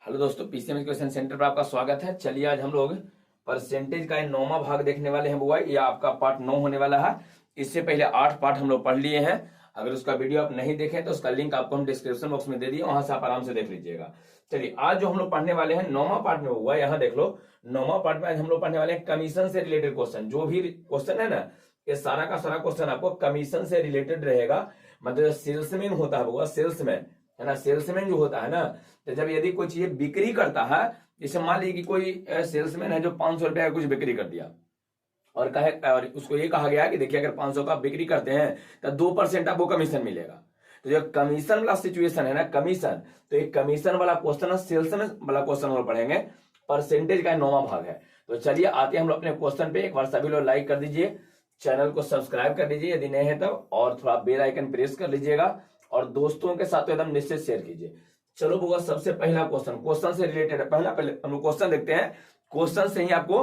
Hello दोस्तों, PCM question centre पर आपका स्वागत है। चलिए आज हम लोग परसेंटेज का 9वां भाग देखने वाले हैं बुआ। ये आपका पार्ट 9 होने वाला है। इससे पहले 8 पार्ट हम लोग पढ़ लिए हैं। अगर उसका वीडियो आप नहीं देखें तो उसका लिंक आपको हम डिस्क्रिप्शन बॉक्स में दे दिए, वहां से आप आराम से देख लीजिएगा। चलिए आज जो हम लोग पढ़ने वाले हैं 9वां पार्ट में हुआ, यहाँ देख लो। 9वां पार्ट में आज हम लोग पढ़ने वाले हैं कमीशन से रिलेटेड क्वेश्चन। जो भी क्वेश्चन है ना, ये सारा का सारा क्वेश्चन आपको कमीशन से रिलेटेड रहेगा। मतलब सेल्समैन होता है बुआ, सेल्समैन है ना, सेल्समैन जो होता है ना, तो जब यदि कोई चीज बिक्री करता है, जैसे मान लीजिए कि कोई सेल्समैन है जो 500 रुपए का कुछ बिक्री कर दिया और कहे, और उसको ये कहा गया कि देखिए अगर 500 का बिक्री करते हैं तो 2% आपको कमीशन मिलेगा। तो जो कमीशन वाला सिचुएशन है ना, कमीशन, तो एक कमीशन वाला क्वेश्चन है, सेल्समैन वाला क्वेश्चन हम लोग पढ़ेंगे। परसेंटेज का 9वां भाग है। तो चलिए आते हैं हम लोग अपने क्वेश्चन पे। एक बार सभी लोग लाइक कर दीजिए, चैनल को सब्सक्राइब कर लीजिए यदि नए हैं तब, और थोड़ा बेल आइकन प्रेस कर लीजिएगा और दोस्तों के साथ तो एकदम निश्चित शेयर कीजिए। चलो बुआ, सबसे पहला क्वेश्चन से रिलेटेड है। पहले हम लोग क्वेश्चन देखते हैं। क्वेश्चन से ही आपको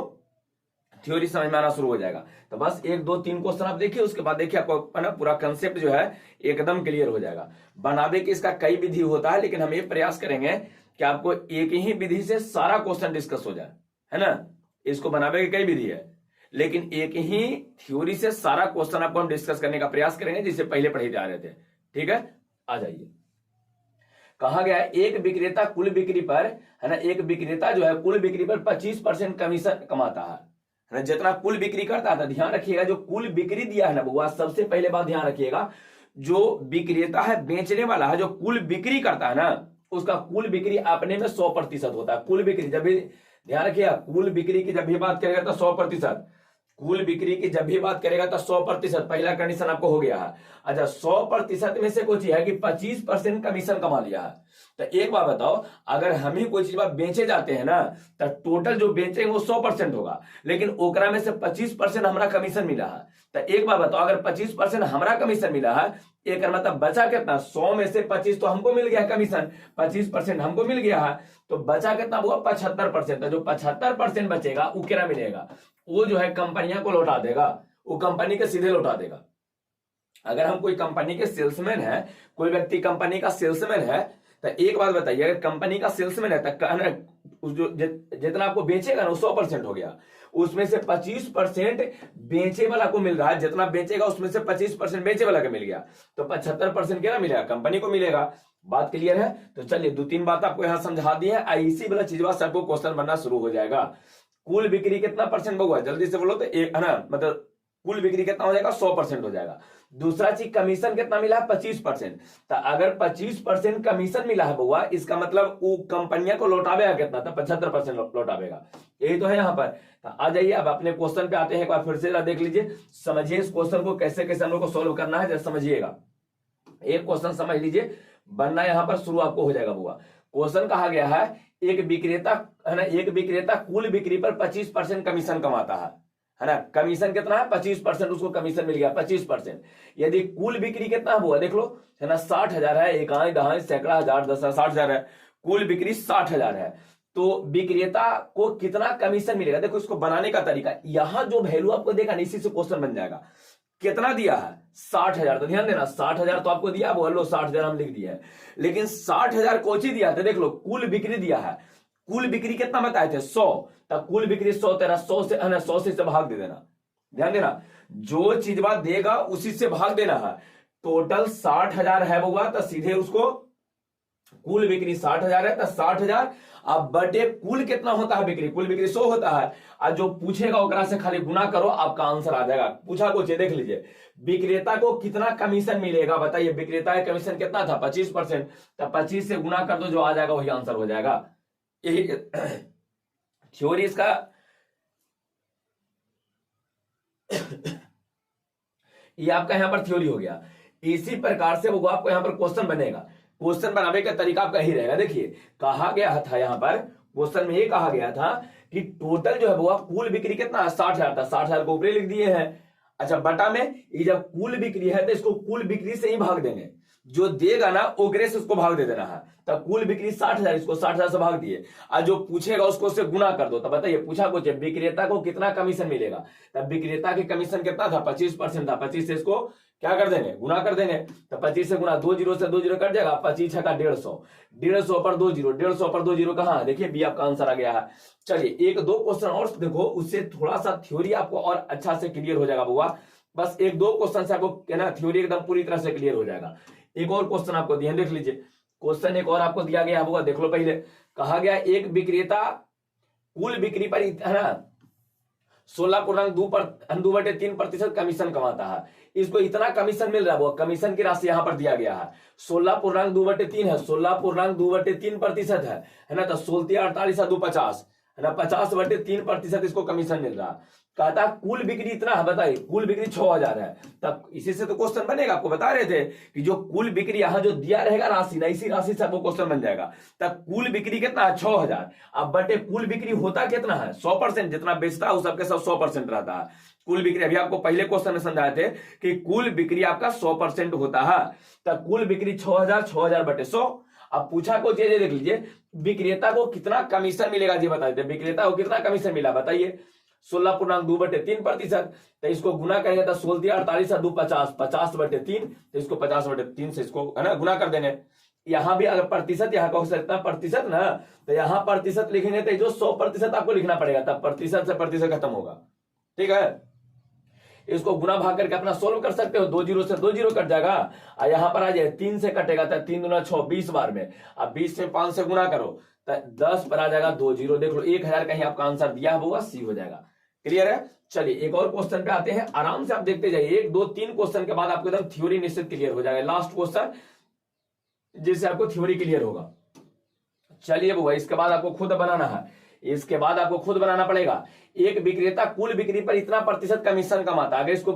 थ्योरी समझ में आना शुरू हो जाएगा। तो बस 1 2 3 क्वेश्चन आप देखिए, उसके बाद देखिए आपको ना पूरा कंसेप्ट जो है एकदम क्लियर हो जाएगा। बनावे की इसका कई विधि होता है, लेकिन हम ये प्रयास करेंगे कि आपको एक ही विधि से सारा क्वेश्चन डिस्कस हो जाए, है ना। इसको बनावे की कई विधि है, लेकिन एक ही थ्योरी से सारा क्वेश्चन आपको हम डिस्कस करने का प्रयास करेंगे, जिससे पहले पढ़े जा रहे थे। ठीक है, आ जाइए। कहा गया है एक विक्रेता कुल बिक्री पर, है ना, एक विक्रेता जो है कुल बिक्री पर 25% कमीशन कमाता है ना। जितना कुल बिक्री करता है, ध्यान रखिएगा जो कुल बिक्री दिया है ना बुआ, सबसे पहले बात ध्यान रखिएगा, जो विक्रेता है, बेचने वाला है, जो कुल बिक्री करता है ना, उसका कुल बिक्री अपने में 100% होता है। कुल बिक्री जब भी ध्यान रखिएगा, कुल बिक्री की जब भी बात करेगा तो 100%, कुल बिक्री की जब भी बात करेगा तो 100%, पहला कंडीशन आपको हो गया है। अच्छा, 100% में से कोई चीज है कि 25% कमीशन कमा लिया है। तो एक बात बताओ, अगर हम ही कोई चीज बेचे जाते हैं ना, तो टोटल जो बेचेंगे वो 100% होगा, लेकिन ओकरा में से 25% हमारा कमीशन मिला है। तो एक बात बताओ, अगर 25% हमारा कमीशन मिला है, एक मतलब बचा कितना, 100 में से 25 तो हमको मिल गया कमीशन, 25% हमको मिल गया है, तो बचा कितना हुआ, 75%। जो 75% बचेगा वो क्या मिलेगा, वो जो है कंपनियां को लौटा देगा, वो कंपनी के सीधे लौटा देगा। अगर हम कोई कंपनी के सेल्समैन है, कोई व्यक्ति कंपनी का सेल्समैन है, तो एक बात बताइए, अगर कंपनी का सेल्समैन है तो जो जितना आपको बेचेगा ना, 100% हो गया, उसमें से 25% बेचे वाला को मिल रहा है। जितना बेचेगा उसमें से 25% बेचे वाला को मिल गया, तो 75% क्या मिलेगा, कंपनी को मिलेगा। बात क्लियर है। तो चलिए 2 3 बात आपको यहां समझा दी है, इसी वाला चीज से आपको क्वेश्चन बनना शुरू हो जाएगा। कुल बिक्री कितना परसेंट होगा, जल्दी से बोलो तो एक, है ना, मतलब कुल बिक्री कितना हो जाएगा, 100% हो जाएगा। दूसरा चीज, कमीशन कितना मिला है, 25%। तो अगर 25% कमीशन मिला है बउआ, इसका मतलब वो कंपनियां को लौटावेगा कितना, तो 75% लौटावेगा। यही तो है यहाँ पर। तो आ जाइए अब अपने क्वेश्चन पे आते हैं। एक बार फिर से देख लीजिए, समझिए इस क्वेश्चन को कैसे कैसे हम लोग को सोल्व करना है, जैसे समझिएगा। एक क्वेश्चन समझ लीजिए, बनना यहां पर शुरू आपको हो जाएगा बुआ। क्वेश्चन कहा गया है एक विक्रेता, है ना, एक विक्रेता कुल बिक्री पर 25% कमीशन कमाता है ना। कमीशन कितना है, 25%, उसको कमीशन मिल गया 25%। यदि कुल बिक्री कितना हुआ देख लो, है ना, 60,000 है, इकाई दहाई सैकड़ा हजार 10 60,000 है, कुल बिक्री 60,000 है, तो विक्रेता को कितना कमीशन मिलेगा। देखो इसको बनाने का तरीका, यहां जो वैल्यू आपको देगा ना, इसी से क्वेश्चन बन जाएगा। कितना दिया है, 60,000, तो ध्यान देना 60,000 तो आपको दिया, बोलो 60,000 हम लिख दिया है, लेकिन 60,000 कोची दिया था, देख लो कुल बिक्री दिया है। कुल बिक्री कितना बताए थे, 100, तब कुल बिक्री 100, तेरा 100 से, है ना, 100 से भाग दे देना। ध्यान देना, जो चीज बात देगा उसी से भाग देना है। टोटल 60,000 है होगा, तो सीधे उसको, कुल बिक्री 60,000 है तो 60,000, अब बटे कुल कितना होता है बिक्री, कुल बिक्री 100 होता है, और जो पूछेगा ओकरा से खाली गुना करो, आपका आंसर आ जाएगा। पूछा कुछ देख लीजिए, विक्रेता को कितना कमीशन मिलेगा, बताइए। विक्रेता का कमीशन कितना था, 25%, तो 25 से गुना कर दो, जो आ जाएगा वही आंसर हो जाएगा। यही थ्योरी इसका ये आपका यहां पर थ्योरी हो गया। इसी प्रकार से वो आपको यहां पर क्वेश्चन बनेगा। क्वेश्चन बनाने का तरीका आपका ही रहेगा। देखिए कहा गया था यहां पर क्वेश्चन में, ये कहा गया था कि टोटल जो है वो कुल बिक्री कितना है, 60,000 था, 60,000 को ऊपर लिख दिए हैं। अच्छा, बटा में ये जब कुल बिक्री है तो इसको कुल बिक्री से ही भाग देंगे। जो देगा ना ओकरे से उसको भाग दे देना है। तब कुल बिक्री 60,000, इसको 60,000 से भाग दिए, और जो पूछेगा उसको उससे गुना कर दो। तब बताइए पूछा कुछ विक्रेता को कितना कमीशन मिलेगा। तब विक्रेता की कमीशन कितना था, 25% था। 25 से इसको क्या कर देंगे, गुना कर देंगे। तो 25 से गुना, 2 जीरो से 2 जीरो कट जाएगा, 25 का 150, 150 पर 2 जीरो, 150 पर 2 जीरो कहाँ, देखिए बी आपका आंसर आ गया है। चलिए एक दो क्वेश्चन और देखो, उससे थोड़ा सा थ्योरी आपको और अच्छा से क्लियर हो जाएगा बुआ। बस एक दो क्वेश्चन से आपको ना थ्योरी एकदम पूरी तरह से क्लियर हो जाएगा। एक और क्वेश्चन आपको दिया, देख लीजिए क्वेश्चन एक और आपको दिया गया है, देख लो पहले। कहा गया एक विक्रेता कुल बिक्री पर है ना 16.2/3% कमीशन कमाता है। इसको इतना कमीशन मिल रहा है, वो कमीशन की राशि यहां पर दिया गया है 16.2/3 है, 16.2/3% है ना। तो 16 48 2 50 है ना, 50/3% इसको कमीशन मिल रहा है। कहता कुल बिक्री इतना है, बताइए कुल बिक्री 6,000 है। तब इसी से तो क्वेश्चन बनेगा। आपको बता रहे थे कि जो कुल बिक्री यहां जो दिया रहेगा राशि ना, इसी राशि से आपको क्वेश्चन बन जाएगा। तब कुल बिक्री कितना है, 6,000। अब बटे कुल बिक्री होता कितना है, 100%। जितना बेचता है उस सबके सब 100% रहता है कुल बिक्री। अभी आपको पहले क्वेश्चन में समझाए थे कि कुल बिक्री आपका 100% होता है। तब कुल बिक्री 6,000, 6,000 बटे 100। अब पूछा को ये देख लीजिए, विक्रेता को कितना कमीशन मिलेगा जी बता देते। विक्रेता को कितना कमीशन मिला बताइए, 16.2/3%। तो इसको गुना करेंगे तो 16 48 2 50, 50/3। तो इसको 50/3 से इसको है ना गुना कर देंगे। यहां भी अगर प्रतिशत यहाँ का हो सकता है प्रतिशत ना, तो यहाँ प्रतिशत लिखेंगे तो जो 100% आपको लिखना पड़ेगा, तब प्रतिशत से प्रतिशत खत्म होगा। ठीक है, इसको गुना भाग करके अपना सोल्व कर सकते हो। 2 जीरो से 2 जीरो कट जाएगा, और यहां पर आ जाए 3 से कटेगा, तो 3 दूना 6, 20 बार में। अब 20 से 5 से गुना करो तो 10 पर आ जाएगा 2 जीरो। देख लो 1000 कहीं आपका आंसर दिया होगा, सी हो जाएगा। क्लियर है। चलिए एक और क्वेश्चन पे आते हैं, आराम से आप देखते जाइए। 1 2 3 क्वेश्चन के बाद आपको एकदम थ्योरी निश्चित क्लियर हो जाएगा। लास्ट क्वेश्चन जिससे आपको थ्योरी क्लियर होगा। चलिए बुआ, इसके बाद आपको खुद बनाना है, इसके बाद आपको खुद बनाना पड़ेगा। एक विक्रेता कुल बिक्री पर इतना प्रतिशत कमीशन कमाता है। अगर इसको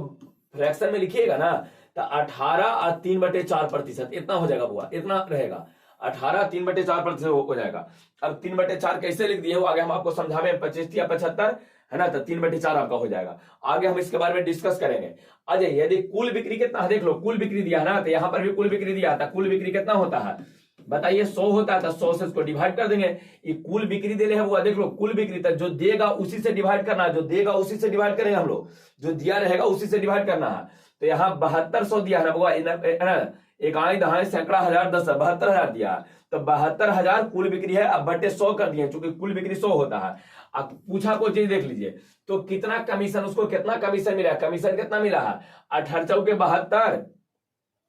फ्रैक्शन में लिखिएगा ना तो 18 और 3/4% इतना हो जाएगा बुआ, इतना रहेगा। 18 3/4% हो जाएगा। अब 3/4 कैसे लिख दिए हो आगे हम आपको समझावे, 25 या 75 है ना, तो 3/4 आपका हो जाएगा। आगे हम इसके बारे में डिस्कस करेंगे। अजय यदि कुल बिक्री कितना है, देख लो कुल बिक्री दिया है ना, तो यहां पर भी कुल बिक्री दिया था। कुल बिक्री कितना होता है बताइए, 100 होता है। तो 100 से इसको डिवाइड कर देंगे। ये कुल बिक्री दे रहे हैं वो, देख लो कुल बिक्री तक जो देगा उसी से डिवाइड करना है, जो देगा उसी से डिवाइड करेंगे हम लोग, जो दिया रहेगा उसी से डिवाइड करना है। तो यहाँ 7200 दिया है ना, एक आए दहाई सैकड़ा हजार 10 72,000 दिया है। तो 72,000 कुल बिक्री है। अब बटे 100 कर दिए क्योंकि कुल बिक्री 100 होता है। अब पूछा को चीज देख लीजिए, तो कितना कमीशन, उसको कितना कमीशन मिला है, कमीशन कितना मिला है 18 चौके 72,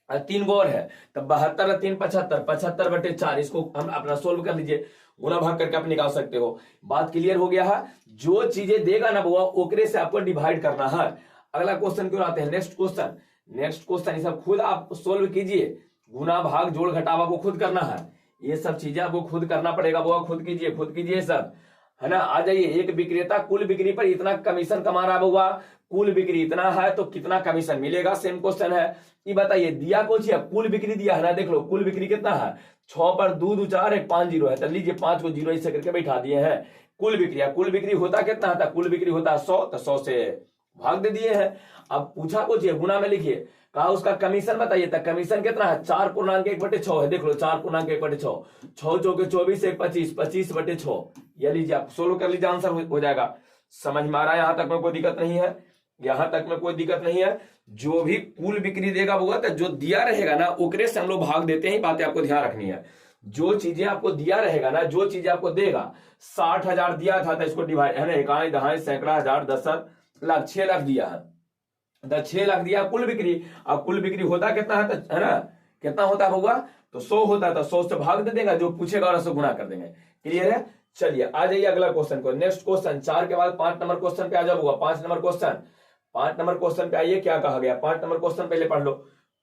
3 गौर है। तब 72 और 3 75, 75/4। इसको हम अपना सोल्व कर लीजिए, गुना भाग करके आप निकाल सकते हो। बात क्लियर हो गया है। जो चीजें देगा ना बुआ ओकरे से आपको डिवाइड करना है। अगला क्वेश्चन क्यों आते हैं, नेक्स्ट क्वेश्चन। नेक्स्ट क्वेश्चन ये सब खुद आप सोल्व कीजिए। गुना भाग जोड़ घटावा को खुद करना है, ये सब चीजें आपको खुद करना पड़ेगा बुआ। खुद कीजिए, खुद कीजिए सब, है ना। आ जाइए, एक विक्रेता कुल बिक्री पर इतना कमीशन कमा रहा है बुआ, कुल बिक्री इतना है तो कितना कमीशन मिलेगा, सेम क्वेश्चन है। ये बताइए दिया कुछ है, कुल बिक्री दिया है ना, देख लो कुल बिक्री कितना है, 6 पर 2 2 4 1 5 जीरो है। तो लीजिए 5 को जीरो ऐसे करके बैठा दिए हैं। कुल बिक्री, कुल बिक्री होता कितना था, कुल बिक्री होता है 100, तो 100 से भाग दे दिए हैं। अब पूछा कुछ है, गुना में लिखिए। कहा उसका कमीशन बताइए, तो कमीशन कितना है 4.1/6 है। देख लो 4.1/6, 6 चौके 24 1 25, 25/6। ये लीजिए आप सोल्व कर लीजिए, आंसर हो जाएगा। समझ में आ रहा है, यहां तक में कोई दिक्कत नहीं है, यहां तक में कोई दिक्कत नहीं है। जो भी कुल बिक्री देगा होगा तो जो दिया रहेगा ना ओकरे से हम लोग भाग देते हैं, बातें आपको ध्यान रखनी है। जो चीजें आपको दिया रहेगा ना, जो चीजें आपको देगा, 60,000 दिया था तो इसको डिवाइड है ना, इकाई दहाई सैकड़ा हजार 10 लाख 6 लाख दिया है, तो 6 लाख दिया कुल बिक्री। अब कुल बिक्री होता कितना है, तो है ना कितना होता होगा, तो 100 होता है। तो 100 से भाग दे देगा, जो पूछेगा और उससे गुना कर देंगे। क्लियर है। चलिए आ जाइए अगला क्वेश्चन को, नेक्स्ट क्वेश्चन। 4 के बाद 5 नंबर क्वेश्चन पे आ जाऊंगा। 5 नंबर क्वेश्चन, 5 नंबर क्वेश्चन पे आइए, क्या कहा गया। 5 नंबर क्वेश्चन पहले पढ़ लो,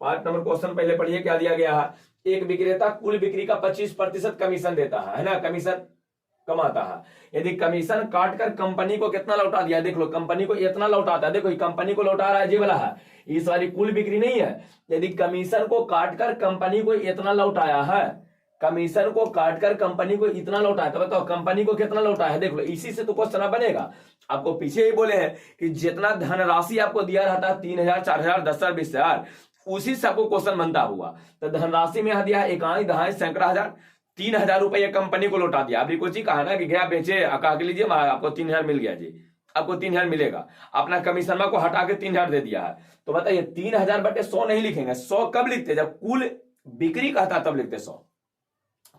5 नंबर क्वेश्चन पहले पढ़िए, क्या दिया गया है। एक विक्रेता कुल बिक्री का 25% कमीशन देता है ना, कमीशन कमाता है। यदि कमीशन काटकर कंपनी को कितना लौटा दिया, देख लो कंपनी को इतना लौटाता है, देखो कंपनी को लौटा रहा है जी वाला है, इस वाली कुल बिक्री नहीं है। यदि कमीशन को काटकर कंपनी को इतना लौटाया है, कमीशन को काटकर कंपनी को इतना लौटाया, तो बताओ कंपनी को कितना लौटाया है। देख लो इसी से तो क्वेश्चन बनेगा। आपको पीछे ही बोले हैं कि जितना धनराशि आपको दिया रहता है 3,000 4,000 10,000 20,000, उसी से आपको क्वेश्चन बनता हुआ। तो धनराशि में यहाँ दिया है इकाई, दहाई, सैकड़ा, हजार, 3,000 रुपये कंपनी को लौटा दिया। अभी कुछ ही कहा ना कि गया बेचे, कहा के लीजिए आपको 3,000 मिल गया जी, आपको 3,000 मिलेगा, अपना कमीशन को हटा के 3,000 दे दिया है। तो बताइए 3,000 बटे 100 नहीं लिखेंगे, 100 कब लिखते, जब कुल बिक्री कहता तब लिखते 100,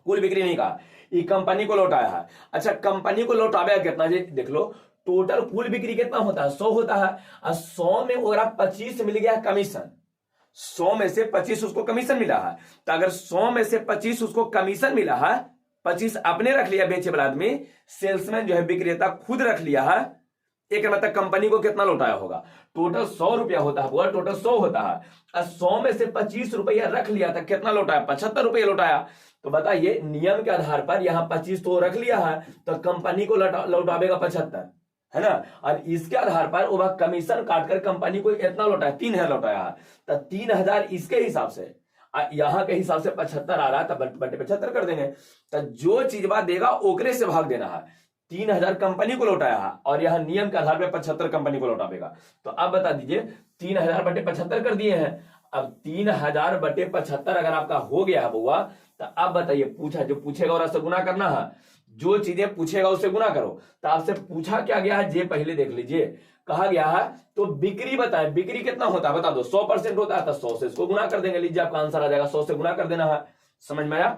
कुल बिक्री नहीं कहा, ये कंपनी को लौटाया है। अच्छा कंपनी को लौटाया कितना जी, देख लो टोटल कुल बिक्री कितना होता है, 100 होता है, और 100 में और 25 मिल गया कमीशन, 100 में से 25 उसको कमीशन मिला है। तो अगर 100 में से 25 उसको कमीशन मिला है, 25 अपने रख लिया बेचे वाला आदमी, सेल्समैन जो है विक्रेता खुद रख लिया है, एक मतलब कंपनी को कितना लौटाया होगा, टोटल 100 रुपया होता है, पूरा टोटल 100 होता है, और 100 में से 25 रुपया रख लिया था, कितना लौटाया, 75 रुपया लौटाया। तो बताइए नियम के आधार पर यहाँ 25 तो रख लिया है, तो कंपनी को लौटावेगा 75, है ना, और इसके आधार पर वो कमीशन काटकर कंपनी को इतना लौटाया, 3,000 लौटाया है। तो 3,000 इसके हिसाब से, यहाँ के हिसाब से 75 आ रहा है, तो बटे 75 कर देंगे। तो जो चीज बात देगा ओकरे से भाग देना है। 3,000 कंपनी को लौटाया है, और यहाँ नियम के आधार पर 75 कंपनी को लौटावेगा। तो अब बता दीजिए 3,000 बटे 75 कर दिए हैं। अब 3,000 बटे 75 अगर आपका हो गया है बुआ, तो अब बताइए पूछा, जो पूछेगा और उससे गुना करना है, जो चीजें पूछेगा उससे गुना करो। तो आपसे पूछा क्या गया है, ये पहले देख लीजिए, कहा गया है तो बिक्री बताए, बिक्री कितना होता है बता दो, 100% होता है, तो 100 से इसको गुना कर देंगे, लीजिए आपका आंसर आ जाएगा, 100 से गुना कर देना है। समझ में आया,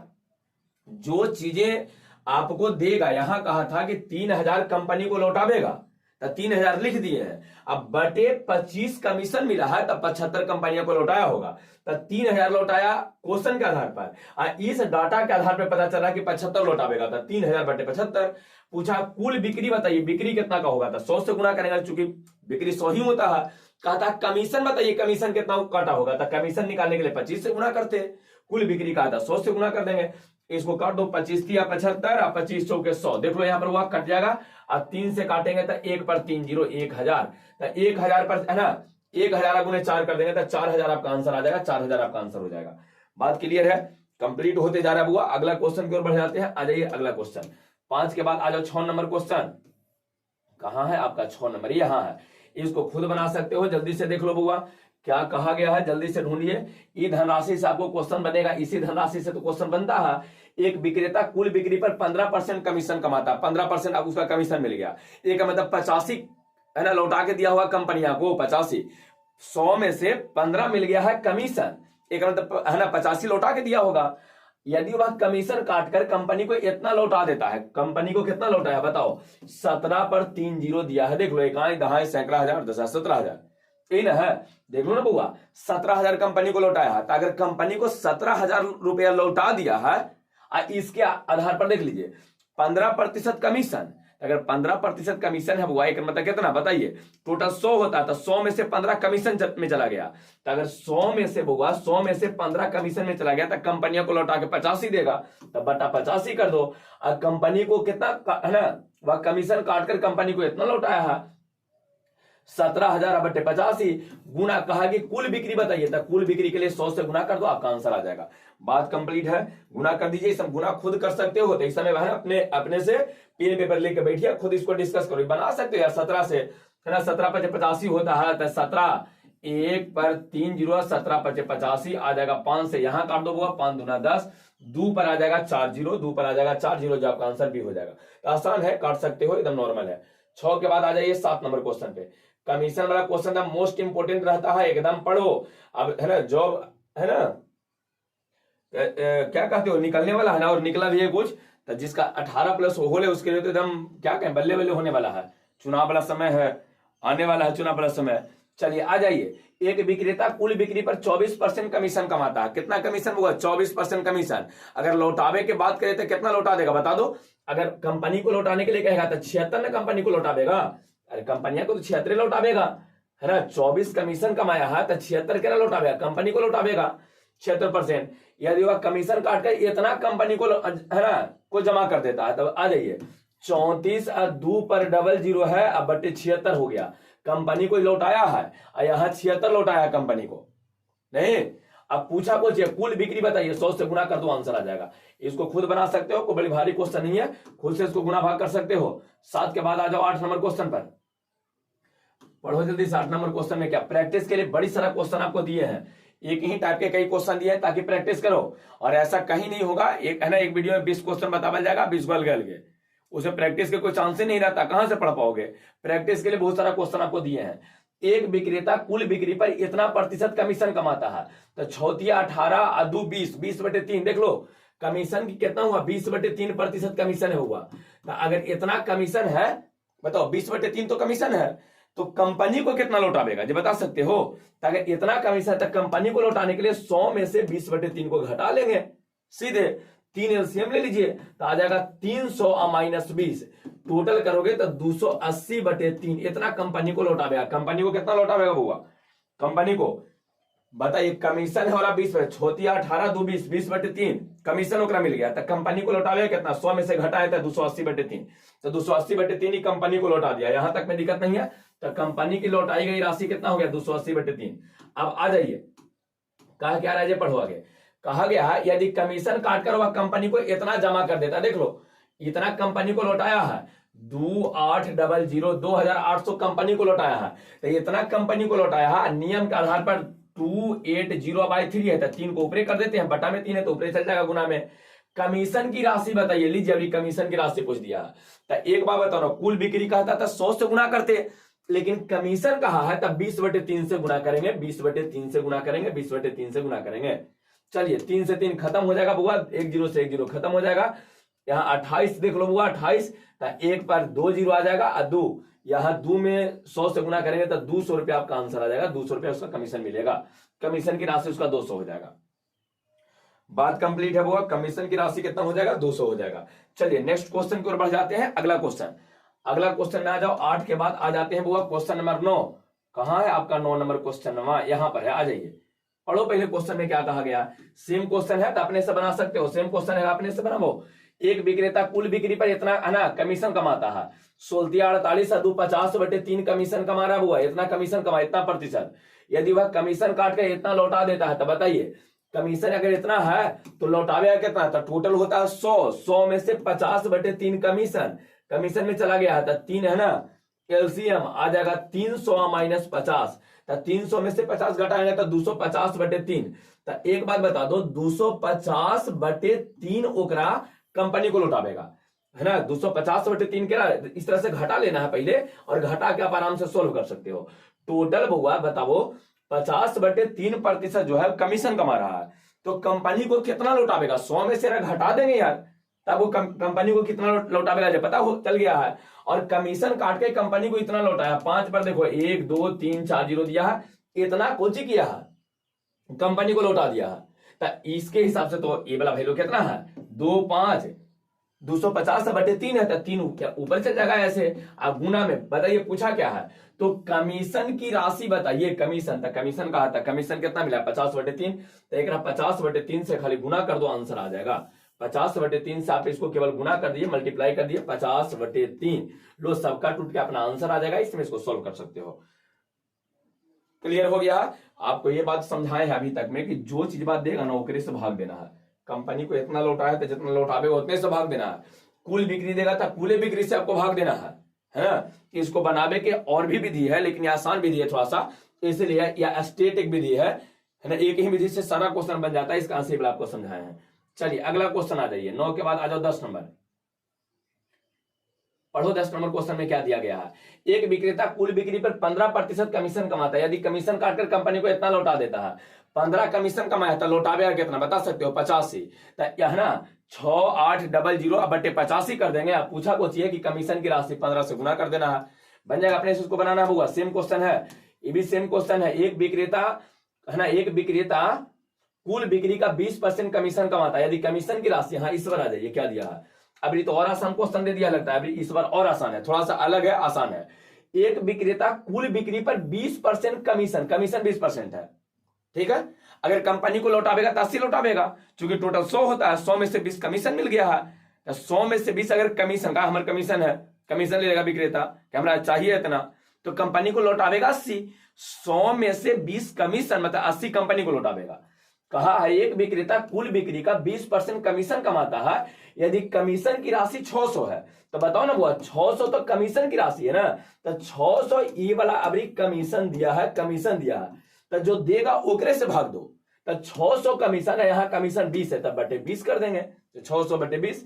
जो चीजें आपको देगा, यहां कहा था कि 3,000 कंपनी को लौटावेगा, तो 3,000 लिख दिए हैं, अब बटे 25 कमीशन मिला है, तब 75 कंपनियों को लौटाया होगा, तो 3,000 लौटाया क्वेश्चन के आधार पर, और इस डाटा के आधार पर पता चला कि 75 लौटावेगा, तो 3,000 बटे 75। पूछा कुल बिक्री बताइए, बिक्री कितना का होगा, तो 100 से गुना करेंगे, चूंकि बिक्री 100 ही होता है। कहा था कमीशन बताइए, कमीशन कितना काटा होगा, तो कमीशन निकालने के लिए 25 से गुना करते, कुल बिक्री कहा था 100 से गुना कर देंगे, इसको काट दो, 25 या 75, और 25 चौके 100, देख लो यहाँ पर हुआ कट जाएगा, और 3 से काटेंगे तो 1 पर 3 0, 1,000, तो 1,000 पर है ना, 1,000 गुने 4 कर देंगे तो 4,000 आपका आंसर आ जाएगा, 4,000 आपका आंसर हो जाएगा। बात क्लियर है, कंप्लीट होते जा रहा है बुआ। अगला क्वेश्चन की ओर बढ़ जाते हैं, आ जाइए अगला क्वेश्चन, 5 के बाद आ जाओ 6 नंबर क्वेश्चन। कहां है आपका 6 नंबर, यहां है, इसको खुद बना सकते हो, जल्दी से देख लो बुआ क्या कहा गया है, जल्दी से ढूंढिए। ये धनराशि से आपको क्वेश्चन बनेगा, इसी धनराशि से तो क्वेश्चन बनता है। एक विक्रेता कुल बिक्री पर 15% कमीशन कमाता, 15% अब उसका कमीशन मिल गया, एक मतलब 85 है ना, लौटा के दिया हुआ कंपनियां को 85, 100 में से 15 मिल गया है कमीशन, एक मतलब है ना 85 लौटा के दिया होगा। यदि वह कमीशन काटकर कंपनी को इतना लौटा देता है, कंपनी को कितना लौटाया बताओ, 17 पर 3 0 दिया है, देख लो, इकाई, दहाई, सैकड़ा, हजार, 10,000, 17,000, यही ना है, देख लो ना बुआ, 17,000 कंपनी को लौटाया है। तो अगर कंपनी को 17,000 रुपया लौटा दिया है, इसके आधार पर देख लीजिए 15% कमीशन, अगर 15% कमीशन है बुआ, एक मतलब कितना बताइए, टोटल 100 होता है, तो 100 में से 15 कमीशन में चला गया, तो अगर 100 में से बुआ 100 में से 15 कमीशन में चला गया, तो कंपनियों को लौटा के 85 देगा, तो बटा 85 कर दो, और कंपनी को कितना है ना, वह कमीशन काटकर कंपनी को इतना लौटाया है 17,000 बटे 85, गुना कहा कि कुल बिक्री बताइए, तो कुल बिक्री के लिए 100 से गुना कर दो, आपका आंसर आ जाएगा। बात कंप्लीट है, गुना कर दीजिए, सब गुना खुद कर सकते हो, तो इस समय अपने से पेन पेपर लेके बैठिए, खुद इसको डिस्कस करो, बना सकते हो यार 17 से, है ना, 17 पचे 85 होता है, तो 17 1 पर 3 0, 17 पचे 85 आ जाएगा, 5 से यहाँ काट दो, 5 दूना 10, 2 पर आ जाएगा 4 0, 2 पर आ जाएगा 4 0, जो आपका आंसर भी हो जाएगा। तो आसान है, काट सकते हो, एकदम नॉर्मल है। 6 के बाद आ जाइए 7 नंबर क्वेश्चन पे, कमीशन वाला क्वेश्चन था, मोस्ट इंपोर्टेंट रहता है, एकदम पढ़ो। अब है ना जॉब है ना, क्या कहते हो, निकलने वाला है ना, और निकला भी है कुछ, तो जिसका 18+ होले उसके लिए तो एकदम क्या कहें, बल्ले बल्ले होने वाला है, चुनाव वाला समय है, आने वाला है चुनाव वाला समय। चलिए आ जाइए, एक विक्रेता कुल बिक्री पर 24% कमीशन कमाता है, कितना कमीशन होगा, 24% कमीशन। अगर लौटावे के बात करें तो कितना लौटा देगा बता दो, अगर कंपनी को लौटाने के लिए कहेगा तो 76 ना कंपनी को लौटावेगा, अरे कंपनियां को तो 76 लौटावेगा, है ना, 24 कमीशन कमाया है तो 76 क्या लौटावेगा, कंपनी को लौटावेगा 76%। यदि वह कमीशन काट कर इतना कंपनी को है ना को जमा कर देता है, तब आ जाइए 34 और 2 पर डबल 0 है, अब बटे 76 हो गया, कंपनी को लौटाया है, और यहाँ 76 लौटाया है कंपनी को नहीं। अब पूछा कुछ कुल बिक्री बताइए, 100 से गुना कर दो, आंसर आ जाएगा। इसको खुद बना सकते हो, कोई बड़ी भारी क्वेश्चन नहीं है, खुद से इसको गुना भाग कर सकते हो। 7 के बाद आ जाओ 8 नंबर क्वेश्चन पर, पढ़ो जल्दी से। 8 नंबर क्वेश्चन में क्या प्रैक्टिस के लिए बड़ी सारा क्वेश्चन आपको दिए हैं, एक ही टाइप के कई क्वेश्चन दिए हैं ताकि प्रैक्टिस करो। और ऐसा कहीं नहीं होगा एक है ना, एक वीडियो में 20 क्वेश्चन बताया जाएगा, 20 गल गए, उसे प्रैक्टिस के कोई चांस ही नहीं रहता, कहां से पढ़ पाओगे। प्रैक्टिस के लिए बहुत सारा क्वेश्चन आपको दिए हैं। एक विक्रेता कुल बिक्री पर इतना प्रतिशत कमीशन कमाता है, तो छौतिया 18 और 2 20, 20/3 देख लो कमीशन की कितना हुआ, 20/3% कमीशन हुआ। तो अगर इतना कमीशन है बताओ, 20/3 तो कमीशन है, तो कंपनी को कितना लौटावेगा जो बता सकते हो। तो अगर इतना कमीशन तक कंपनी को लौटाने के लिए 100 में से 20/3 को घटा लेंगे, सीधे 3 एलसीएम ले लीजिए, तो आ जाएगा 300 और -20, टोटल करोगे तो 280/3 इतना कंपनी को लौटावेगा। कंपनी को कितना लौटावेगा बुआ, कंपनी को बताइए, कमीशन है वाला 20, छोतिया 18 2 20, 20/3 कमीशन ओकरा मिल गया, तो कंपनी को लौटावेगा कितना, 100 में से घटाया था 280/3, तो 280/3 ही कंपनी को लौटा दिया। यहां तक में दिक्कत नहीं है, तो कंपनी की लौटाई गई राशि कितना हो गया, 280/3। अब आ जाइए, कहा क्या रहा है, पढ़ो आगे। कहा गया है यदि कमीशन काटकर वह कंपनी को इतना जमा कर देता, देख लो इतना कंपनी को लौटाया है, 2800 2800 कंपनी को लौटाया है, तो इतना कंपनी को लौटाया है। नियम के आधार पर 280/3 है, तो 3 को ऊपरे कर देते हैं, बटा में 3 है तो ऊपरे चल जाएगा, गुना में। कमीशन की राशि बताइए, लीजिए अभी कमीशन की राशि पूछ दिया। तो एक बात बताओ, कुल बिक्री कहता था 100 से गुना करते, लेकिन कमीशन कहा है तब 20/3 से गुना करेंगे, 20/3 से गुना करेंगे, 20/3 से गुना करेंगे। चलिए 3 से 3 खत्म हो जाएगा बुआ, 1 0 से 1 0 खत्म हो जाएगा। यहाँ 28 देख लो बुआ, 28, तो 1 पर 2 0 आ जाएगा, और 2 यहाँ 2 में 100 से गुना करेंगे तो 200 रुपया आपका आंसर आ जाएगा, 200 रुपया उसका कमीशन मिलेगा। कमीशन की राशि उसका 200 हो जाएगा। बात कंप्लीट है बुआ, कमीशन की राशि कितना हो जाएगा, 200 हो जाएगा। चलिए नेक्स्ट क्वेश्चन की ओर बढ़ जाते हैं। अगला क्वेश्चन में आ जाओ, 8 के बाद आ जाते हैं बुआ क्वेश्चन नंबर 9। कहां है आपका 9 नंबर क्वेश्चन, यहां पर है, आ जाइए पढ़ो। पहले क्वेश्चन में क्या कहा गया, सेम क्वेश्चन है तो अपने से बना सकते हो, सेम क्वेश्चन है अपने से बनाओ। एक विक्रेता कुल बिक्री पर इतना है ना कमीशन कमाता है, 16 2 50/3 कमीशन कमा रहा हुआ, इतना कमीशन कमा, इतना प्रतिशत। यदि वह कमीशन काट के इतना लौटा देता है, तो बताइए कमीशन अगर इतना है तो लौटावेगा कितना, तो टोटल होता है 100 में से 50/3 कमीशन में चला गया है, तो 3 है ना एलसीएम आ जाएगा 300 -50, तो 300 में से 50 घटाएंगे तो 250/3। तो एक बात बता दो, 250/3 ओकरा कंपनी को लौटावेगा, है ना। 250/3 के इस तरह से घटा लेना है पहले, और घटा के आप आराम से सोल्व कर सकते हो। टोटल हुआ बताओ 50/3% जो है कमीशन कमा रहा है, तो कंपनी को कितना लौटावेगा, 100 में से घटा देंगे यार, तब वो कंपनी को कितना लौटावेगा जब पता हो चल गया है। और कमीशन काट के कंपनी को इतना लौटाया, 5 पर देखो 1 2 3 4 0 दिया है, इतना कुछ किया है, कंपनी को लौटा दिया है। तो इसके हिसाब से तो ये वाला वैल्यू कितना है, 2 5 250/3 है, तो 3 ऊपर चल जाएगा ऐसे। अब गुना में बताइए पूछा क्या है, तो कमीशन की राशि बताइए, कमीशन था, कमीशन कहा था, कमीशन कितना मिला 50/3, तो एक 50/3 से खाली गुना कर दो, आंसर आ जाएगा 50/3 से। आप इसको केवल गुना कर दिए, मल्टीप्लाई कर दिए, 50/3 लो, सबका टूट के अपना आंसर आ जाएगा। इसमें इसको सोल्व कर सकते हो। क्लियर हो गया। आपको ये बात समझाए है अभी तक में कि जो चीज बात देगा ना ओकरे से भाग देना है। कंपनी को इतना लौटाया तो जितना लौटावे उतने से भाग देना है। कुल बिक्री देगा था, कुल बिक्री से आपको भाग देना है ना। इसको बनावे के और भी विधि है, लेकिन आसान विधि है थोड़ा सा, इसलिए या स्टेटिक विधि है ना। एक ही विधि से सारा क्वेश्चन बन जाता है, इसका आंसर आपको समझाए हैं। चलिए अगला क्वेश्चन आ जाइए, 9 के बाद आ जाओ 10 नंबर, पढ़ो 10 नंबर क्वेश्चन में क्या दिया गया है। एक विक्रेता कुल बिक्री पर 15% कमीशन कमाता है, यदि कमीशन काटकर कंपनी को इतना लौटा देता है। 15 कमीशन कमाया था, लौटावेगा कितना बता सकते हो, 85। तो यह ना 6800/85 कर देंगे। आप पूछा को चाहिए कि कमीशन की राशि 15 से गुना कर देना है, बन जाएगा। अपने से उसको बनाना होगा। सेम क्वेश्चन है, ये भी सेम क्वेश्चन है। एक विक्रेता है ना, एक विक्रेता कुल बिक्री का 20% कमीशन कमाता है, यदि कमीशन की राशि, हाँ इस बार आ जाइए क्या दिया है। अभी तो और आसान क्वेश्चन दे दिया लगता है, अभी इस बार और आसान है, थोड़ा सा अलग है, आसान है। एक विक्रेता कुल बिक्री पर 20% कमीशन 20% है, ठीक है। अगर कंपनी को लौटावेगा तो 80 लौटावेगा, क्योंकि टोटल 100 होता है, 100 में से 20 कमीशन मिल गया है। तो 100 में से 20 अगर कमीशन का, हमारा कमीशन है, कमीशन ले लेगा विक्रेता कि हमारा चाहिए इतना, तो कंपनी को लौटावेगा 80। 100 में से 20 कमीशन मतलब 80 कंपनी को लौटावेगा। कहा है एक विक्रेता कुल बिक्री का 20% कमीशन कमाता है, यदि कमीशन की राशि 600 है। तो बताओ ना वो 600 तो कमीशन की राशि है ना, तो 600 ई वाला अभी कमीशन दिया है, कमीशन दिया है। तो जो देगा ओकरे से भाग दो। तो 600 कमीशन है, यहाँ कमीशन 20 है, तब बटे 20 कर देंगे। तो 600 बटे 20।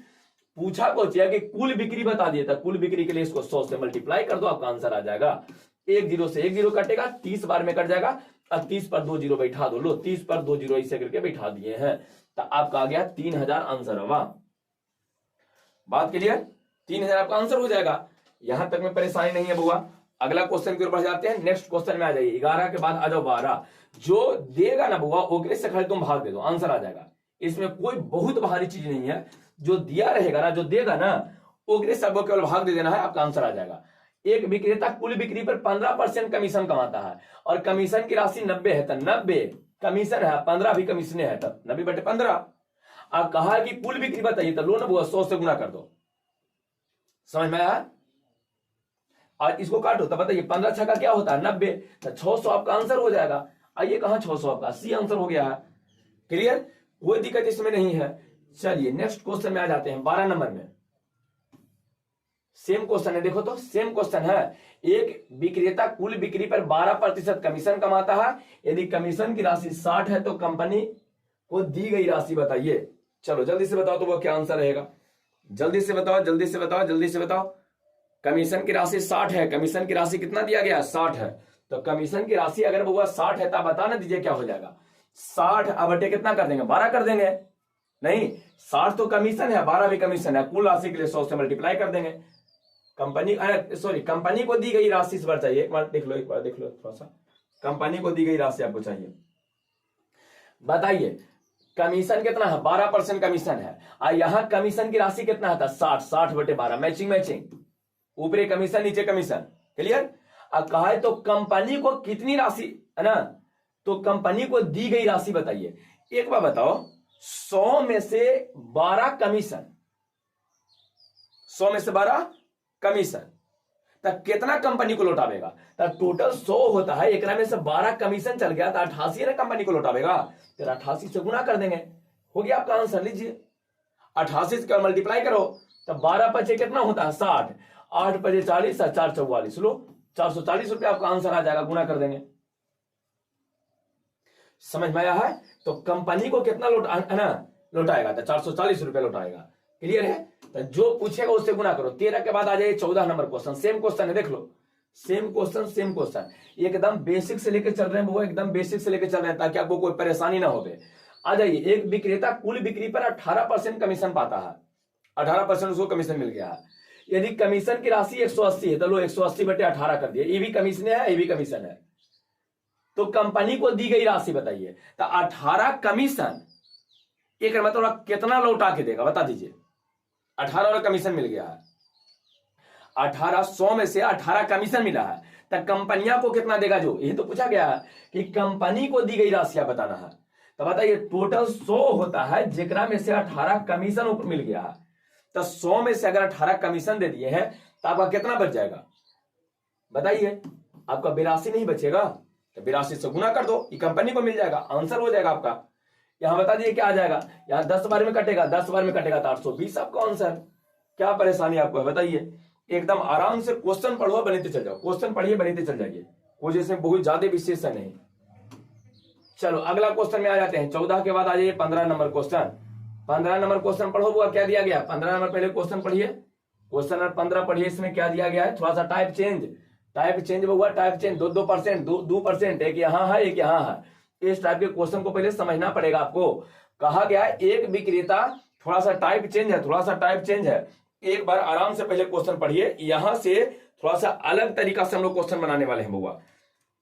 पूछा को चाहिए कि कुल बिक्री बता दिए, तो कुल बिक्री के लिए इसको 100 से मल्टीप्लाई कर दो, आपका आंसर आ जाएगा। एक जीरो से एक जीरो कटेगा, 30 बार में कट जाएगा, और 30 पर 2 जीरो बैठा दो। लो 30 पर 2 जीरो ऐसे करके बैठा दिए हैं, तो आपका आ गया 3000 आंसर। हुआ बात क्लियर? 3000 आपका आंसर हो जाएगा। यहां तक में परेशानी नहीं है बुआ। अगला क्वेश्चन की ओर बढ़ जाते हैं। नेक्स्ट क्वेश्चन में आ जाइए। 11 के बाद आ जाओ 12। जो देगा ना बुआ ओकरे से खाली तुम भाग दे दो, आंसर आ जाएगा। इसमें कोई बहुत भारी चीज नहीं है। जो दिया रहेगा ना, जो देगा ना ओकरे से केवल भाग दे देना है, आपका आंसर आ जाएगा। एक विक्रेता कुल बिक्री पर 15% कमीशन कमाता है और कमीशन की राशि 90 है, तो 90 कमीशन है, 15 भी कमीशन है, तब 90 बटे 15। अब कहा कि कुल बिक्री बताइए, तो लो ना बुआ 100 से गुना कर दो। समझ में आया? और इसको काटो तो बताइए 15 छक्का क्या होता है 90, तो 600 आपका आंसर हो जाएगा। आइए कहां 600 आपका सी आंसर हो गया है। क्लियर? कोई दिक्कत इसमें नहीं है। चलिए नेक्स्ट क्वेश्चन में आ जाते हैं। 12 नंबर में सेम क्वेश्चन है, देखो तो सेम क्वेश्चन है। एक विक्रेता कुल बिक्री पर 12% कमीशन कमाता है। यदि कमीशन की राशि 60 है तो कंपनी को दी गई राशि बताइए। चलो जल्दी से बताओ तो वो क्या आंसर रहेगा। जल्दी से बताओ, जल्दी से बताओ, जल्दी से बताओ। कमीशन की राशि 60 है। कमीशन की राशि कितना दिया गया? 60 है। तो कमीशन की राशि अगर वो 60 है तो बता ना दीजिए क्या हो जाएगा। 60 अब बटे कितना कर देंगे? 12 कर देंगे। नहीं, 60 तो कमीशन है, 12 भी कमीशन है। कुल राशि के लिए 100 से मल्टीप्लाई कर देंगे। कंपनी सॉरी कंपनी को दी गई राशि इस बार चाहिए। एक बार देख लो, एक बार देख लो थोड़ा सा। कंपनी को दी गई राशि आपको चाहिए। बताइए कमीशन कितना है? 12% कमीशन है। और यहां कमीशन की राशि कितना है? 60। 60 बटे 12, मैचिंग मैचिंग, ऊपरी कमीशन नीचे कमीशन। क्लियर? अब कहा है तो कंपनी को कितनी राशि है ना, तो कंपनी को दी गई राशि बताइए। एक बार बताओ, 100 में से 12 कमीशन, 100 में से 12 कमीशन, तब कितना कंपनी को लौटावेगा? तब टोटल 100 होता है, एक में से 12 कमीशन चल गया तो 88 ना कंपनी को लौटावेगा। फिर 88 से गुना कर देंगे, हो गया आपका आंसर। लीजिए 88 से मल्टीप्लाई करो, तब 12 पचे कितना होता है? 60। 8 पचे 40, 4 44, लो 440 रुपया आपका आंसर आ जाएगा। गुना कर देंगे। समझ में आया है? तो कंपनी को कितना लौटाएगा? तो 440 रुपया लौटाएगा। क्लियर है? तो जो पूछेगा उससे गुना करो। 13 के बाद आ जाए 14 नंबर क्वेश्चन। सेम क्वेश्चन है, देख लो। सेम क्वेश्चन, सेम क्वेश्चन, एकदम बेसिक से लेकर चल रहे हैं वो, एकदम बेसिक से लेकर चल रहे हैं ताकि आपको कोई परेशानी ना हो। आ जाइए। एक विक्रेता कुल बिक्री पर 18% कमीशन पाता है। 18% उसको कमीशन मिल गया है। यदि कमीशन की राशि 180 है तो लो 180 बटे 18 कर दिया। ये भी कमीशन है, ये भी कमीशन है। तो कंपनी को दी गई राशि बताइए। तो 18 कमीशन, एक मतलब कितना लौटा के देगा बता दीजिए। 18 वाला कमीशन मिल गया है। 18, 100 में से 18 कमीशन मिला है, तो कंपनियां को कितना देगा? जो यही तो पूछा गया है कि कंपनी को दी गई राशियां बताना है। तो बताइए टोटल 100 होता है, जेकरा में से 18 कमीशन मिल गया है। तो 100 में से अगर 18 कमीशन दे दिए हैं तो आपका कितना बच जाएगा बताइए? आपका 82 नहीं बचेगा, तो 82 से गुना कर दो, ये कंपनी को मिल जाएगा। आंसर हो जाएगा आपका। यहां बता दीजिए क्या आ जाएगा। यहां 10 बार में कटेगा, 10 बार में कटेगा तो 820 आपका आंसर। क्या परेशानी आपको है बताइए? एकदम आराम से क्वेश्चन पढ़ो, बनते चल जाओ। क्वेश्चन पढ़िए, बनते चल जाइए। कोई जैसे बहुत ज्यादा विशेष नहीं। चलो अगला क्वेश्चन में आ जाते हैं। 14 के बाद आ जाइए 15 नंबर क्वेश्चन। 15 नंबर क्वेश्चन पढ़ो बुआ, क्या दिया गया? 15 नंबर पहले क्वेश्चन पढ़िए। क्वेश्चन नंबर 15 पढ़िए। इसमें क्या दिया गया है? थोड़ा सा टाइप चेंज बुआ, टाइप चेंज। 2% 2%, एक यहाँ है एक यहाँ है। इस टाइप के क्वेश्चन को पहले समझना पड़ेगा आपको। कहा गया है एक विक्रेता, थोड़ा सा टाइप चेंज है, थोड़ा सा टाइप चेंज है। एक बार आराम से पहले क्वेश्चन पढ़िए। यहां से थोड़ा सा अलग तरीका से हम लोग क्वेश्चन बनाने वाले हैं बुआ।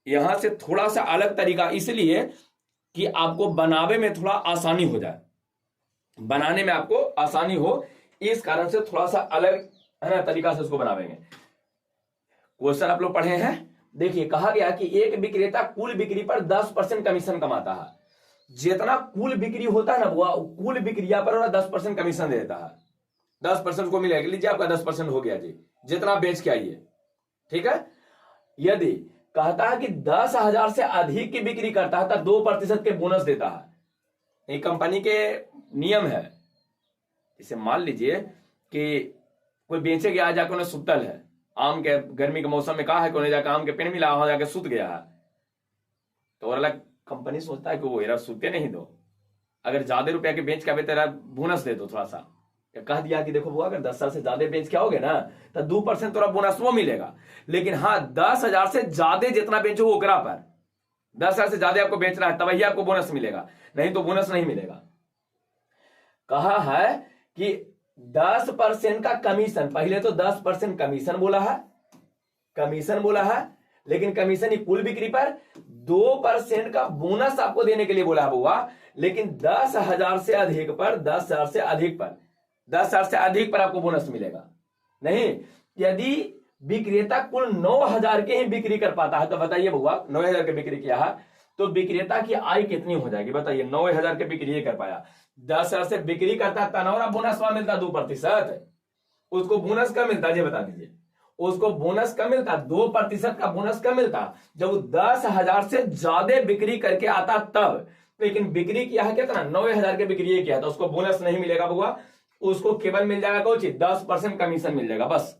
यहां से थोड़ा सा अलग तरीका, इसलिए कि आपको बनावे में थोड़ा आसानी हो जाए, बनाने में आपको आसानी हो, इस कारण से थोड़ा सा अलग है ना तरीका से उसको बनावेंगे। क्वेश्चन आप लोग पढ़े हैं, देखिए। कहा गया कि एक विक्रेता कुल बिक्री पर 10% कमीशन कमाता है। जितना कुल बिक्री होता है ना वो कुल बिक्रिया पर 10% कमीशन दे देता है। 10% को मिलेगा। लीजिए आपका 10% हो गया जी, जितना बेच के आइए। ठीक है? यदि कहता है कि 10,000 से अधिक की बिक्री करता है तो 2% के बोनस देता है। ये कंपनी के नियम है। इसे मान लीजिए कि कोई बेचे गया, जाकर उन्हें सुतल है, आम के गर्मी के मौसम में कहा है कि उन्हें जाकर आम के पेड़ मिला, वहां जाकर सुत गया है, तो और अलग कंपनी सोचता है कि वो यार सूते नहीं दो, अगर ज्यादा रुपया के बेच के अभी तेरा बोनस दे दो थोड़ा सा, कह दिया कि देखो वो अगर 10 साल से ज्यादा बेच के आओगे ना तो 2% थोड़ा बोनस वो मिलेगा, लेकिन हाँ 10,000 से ज्यादा जितना बेचो ओकरा पर 10 साल से ज्यादा आपको बेचना है तभी आपको बोनस मिलेगा, नहीं तो बोनस नहीं मिलेगा। कहा है कि 10% का कमीशन, पहले तो 10% कमीशन बोला है, कमीशन बोला है, लेकिन कमीशन ही कुल बिक्री पर 2% का बोनस आपको देने के लिए बोला हुआ, लेकिन 10,000 से अधिक पर 10,000 से अधिक पर 10,000 से अधिक पर आपको बोनस मिलेगा नहीं। यदि विक्रेता कुल 9,000 के ही बिक्री कर पाता है तो बताइए बुआ 9,000 के बिक्री किया है तो विक्रेता की आय कितनी हो जाएगी बताइए। 9,000 के बिक्री कर पाया, 10,000 से बिक्री करता तनौरा बोनस वहां मिलता 2%, उसको बोनस कब मिलता ये बता दीजिए। उसको बोनस कब मिलता, 2% का बोनस कब मिलता जब वो 10,000 से ज्यादा बिक्री करके आता तब। लेकिन बिक्री किया है कितना, 9,000 के बिक्री किया तो उसको बोनस नहीं मिलेगा बुआ, उसको केवल मिल जाएगा कुछ 10% कमीशन मिल जाएगा, बस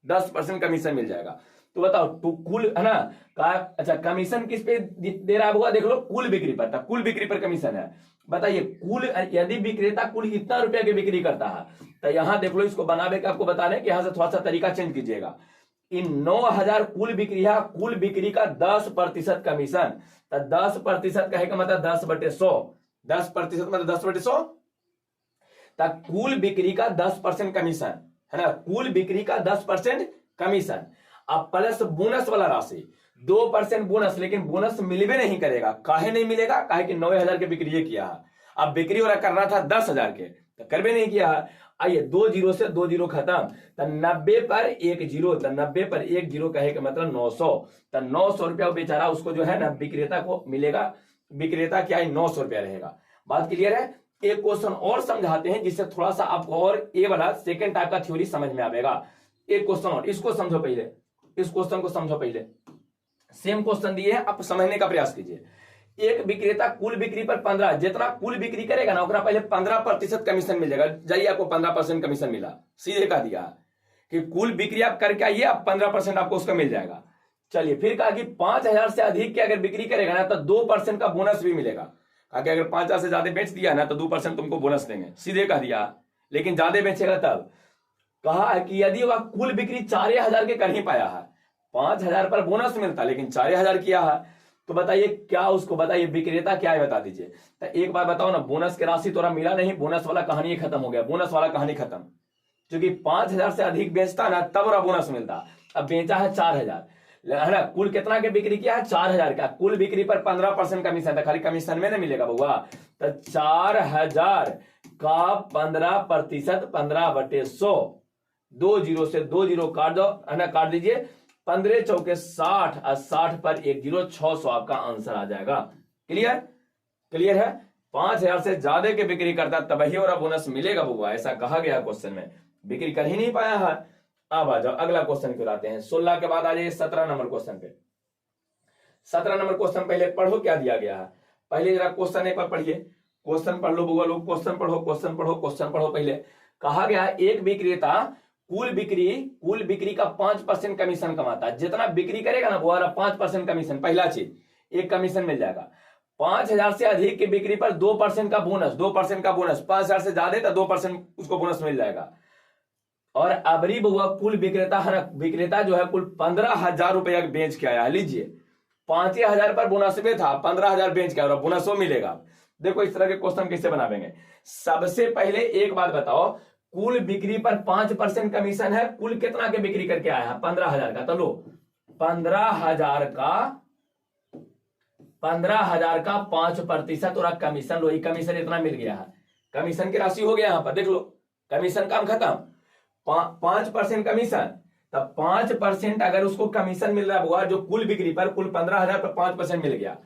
10% कमीशन मिल जाएगा। तो बताओ तो कुल है ना का, अच्छा कमीशन किस पे दे रहा है बुआ, देख लो कुल बिक्री पर, कुल बिक्री पर कमीशन है। बताइए कुल, यदि विक्रेता कुल इतना रुपया की बिक्री करता है तो यहां देख लो, इसको बनाने का आपको बता रहे कि यहां से थोड़ा सा तरीका चेंज कीजिएगा। इन 9,000 कुल बिक्री है, कुल बिक्री का 10% कमीशन, तो 10% कहे का मतलब 10/100, 10% मतलब 10/100, तक कुल बिक्री का 10% कमीशन है ना, कुल बिक्री का 10% कमीशन। अब प्लस बोनस वाला राशि 2% बोनस, लेकिन बोनस मिलवे नहीं करेगा, काहे नहीं मिलेगा, काहे कि 9,000 के बिक्री किया है, अब बिक्री और करना था 10,000 के तो करवे नहीं किया है। आइए 2 जीरो से 2 जीरो खत्म, तो 90 पर 1 जीरो, तो 90 पर 1 जीरो कहे का मतलब 900, तो 900 रुपया बेचारा उसको जो है ना विक्रेता को मिलेगा, विक्रेता क्या है 900 रुपया रहेगा। बात क्लियर है। एक क्वेश्चन और समझाते हैं जिससे थोड़ा सा आपको और ये वाला सेकंड टाइप का थ्योरी समझ में आएगा। एक क्वेश्चन और, इसको समझो पहले, इस क्वेश्चन को समझो पहले, सेम क्वेश्चन दिए हैं, आप समझने का प्रयास कीजिए। एक विक्रेता कुल बिक्री पर 15, जितना कुल बिक्री करेगा ना पहले 15% कमीशन मिल जाएगा, जाइए आपको 15% कमीशन मिला, सीधे कह दिया कि कुल बिक्री आप करके आइए, आप 15% आपको उसका मिल जाएगा। चलिए फिर कहा कि 5,000 से अधिक की अगर बिक्री करेगा ना तो 2% का बोनस भी मिलेगा, कहा कि अगर 5,000 से ज्यादा बेच दिया ना तो 2% तुमको बोनस देंगे, सीधे कह दिया, लेकिन ज्यादा बेचेगा तब। कहा कि यदि वह कुल बिक्री 4,000 के कर ही पाया है, 5,000 पर बोनस मिलता लेकिन 4,000 किया है, तो बताइए क्या उसको, बताइए विक्रेता क्या है बता दीजिए। तो एक बार बताओ ना, बोनस की राशि तोरा मिला नहीं, बोनस वाला कहानी खत्म हो गया, बोनस वाला कहानी खत्म, क्योंकि 5,000 से अधिक बेचता ना तब वह बोनस मिलता, अब बेचा है 4,000 है ना, कुल कितना के बिक्री किया है 4,000 का, कुल बिक्री पर 15% कमीशन था, खाली कमीशन में नहीं मिलेगा बउआ, तो 4,000 का 15%, 15/100, 2 जीरो से 2 जीरो काट दो है ना, काट दीजिए, 15 चौके 60 और 60 पर 1 जीरो, 600 आपका आंसर आ जाएगा। क्लियर, क्लियर है। 5,000 से ज्यादा के बिक्री करता तभी और बोनस मिलेगा बउआ, ऐसा कहा गया क्वेश्चन में, बिक्री कर ही नहीं पाया है। अब आ जाओ अगला क्वेश्चन क्यों आते हैं, 16 के बाद आ जाइए 17 नंबर क्वेश्चन पे। 17 नंबर क्वेश्चन पहले पढ़ो क्या दिया गया है, पहले जरा क्वेश्चन एक बार पढ़िए, क्वेश्चन पढ़ लो बउआ लोग, क्वेश्चन पढ़ो, क्वेश्चन पढ़ो, क्वेश्चन पढ़ो। पहले कहा गया एक विक्रेता कुल बिक्री का 5% कमीशन कमाता है, जितना बिक्री करेगा ना वो 5% कमीशन, पहला चीज एक कमीशन मिल जाएगा। 5,000 से अधिक की बिक्री पर 2% का बोनस, 2% का बोनस, 5,000 से ज्यादा तो 2% उसको बोनस मिल जाएगा। और अबरी बउआ कुल विक्रेता है ना, विक्रेता जो है कुल 15,000 रुपया बेच के आया, लीजिए 5,000 पर बोनस में था, 15,000 बेच के आया, बोनस वो मिलेगा। देखो इस तरह के क्वेश्चन कैसे बनावेंगे। सबसे पहले एक बात बताओ, कुल बिक्री पर 5% कमीशन है, कुल कितना के बिक्री करके आया है 15,000 का, तो लो 15,000 का 5% और कमीशन लो, कमीशन इतना मिल गया है, कमीशन की राशि हो गया यहां पर, देख लो कमीशन काम खत्म, 5% कमीशन, तब 5% अगर उसको कमीशन मिल रहा हुआ जो कुल बिक्री पर, कुल 15,000 पर 5% मिल गया,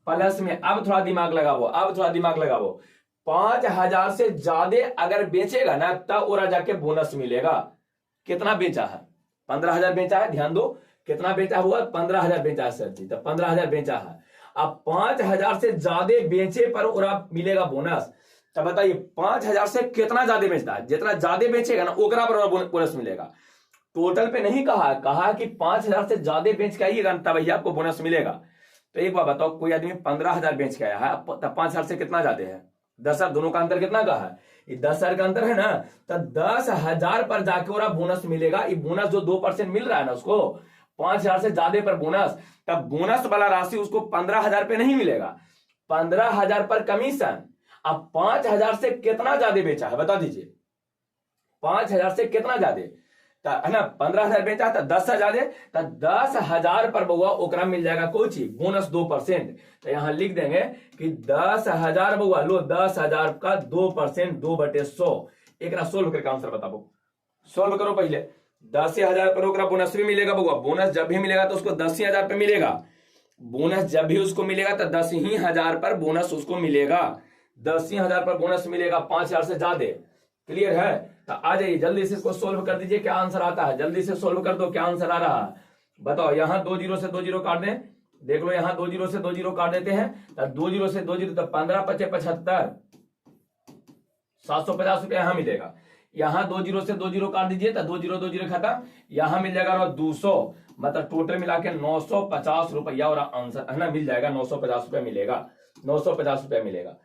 प्लस में अब थोड़ा दिमाग लगाओ, अब थोड़ा दिमाग लगाओ, 5,000 से ज्यादा अगर बेचेगा ना तब और जाके बोनस मिलेगा। कितना बेचा है, 15,000 बेचा है, ध्यान दो कितना बेचा हुआ, 15,000 बेचा है सर जी, तो 15,000 बेचा है, अब 5,000 से ज्यादा बेचे पर और मिलेगा बोनस। तो बताइए 5,000 से कितना ज्यादा बेचता है, जितना ज्यादा बेचेगा ना ओकरा पर बोनस मिलेगा। टोटल पे नहीं कहा, कहा कि 5,000 से ज्यादा बेच के आइएगा तभी आपको बोनस मिलेगा। तो एक बार बताओ, कोई आदमी 15,000 बेच के आया है, तब 5,000 से कितना ज्यादा है? 10,000। दोनों का अंतर कितना का है? ये 10,000 का अंतर है ना, तो 10,000 पर जाके और बोनस मिलेगा। ये बोनस जो 2% मिल रहा है ना उसको, 5,000 से ज्यादा पर बोनस, तब बोनस वाला राशि उसको 15,000 पे नहीं मिलेगा, 15,000 पर कमीशन। अब 5,000 से कितना ज्यादा बेचा है बता दीजिए, 5,000 से कितना ज्यादा है ना, 15,000 बेचा था, 10,000 ज्यादा, तो 10,000 पर बउआ ओकरा मिल जाएगा कोई चीज बोनस 2%। तो यहां लिख देंगे कि 10,000 बउआ लो, 10,000 का 2%, 2/100। एक सोल्व करके आंसर बताओ, सोल्व करो पहले। 10,000 पर ओकरा बोनस भी मिलेगा बउआ, बोनस जब भी मिलेगा तो उसको 10,000 पे मिलेगा, बोनस जब भी उसको मिलेगा तो 10,000 पर बोनस उसको मिलेगा, 10,000 पर बोनस मिलेगा, 5,000 से ज्यादा। क्लियर है? तो आ जाइए जल्दी से इसको सोल्व कर दीजिए, क्या आंसर आता है, जल्दी से सोल्व कर दो, क्या आंसर आ रहा है बताओ। यहां 2 0 से 2 0 काट दें, देख लो यहां 2 0 से 2 0 काट देते हैं, तो 2 0 से 2 0 तो 15 × 5 = 75, 750 रुपया यहां मिलेगा। यहां 2 0 से 2 0 काट दीजिए, तो 2 0 2 0 खत्म, यहां मिल जाएगा 200, मतलब टोटल मिला के 950 रुपया और आंसर है ना मिल जाएगा, 950 रुपया मिलेगा, 950 रुपया मिलेगा।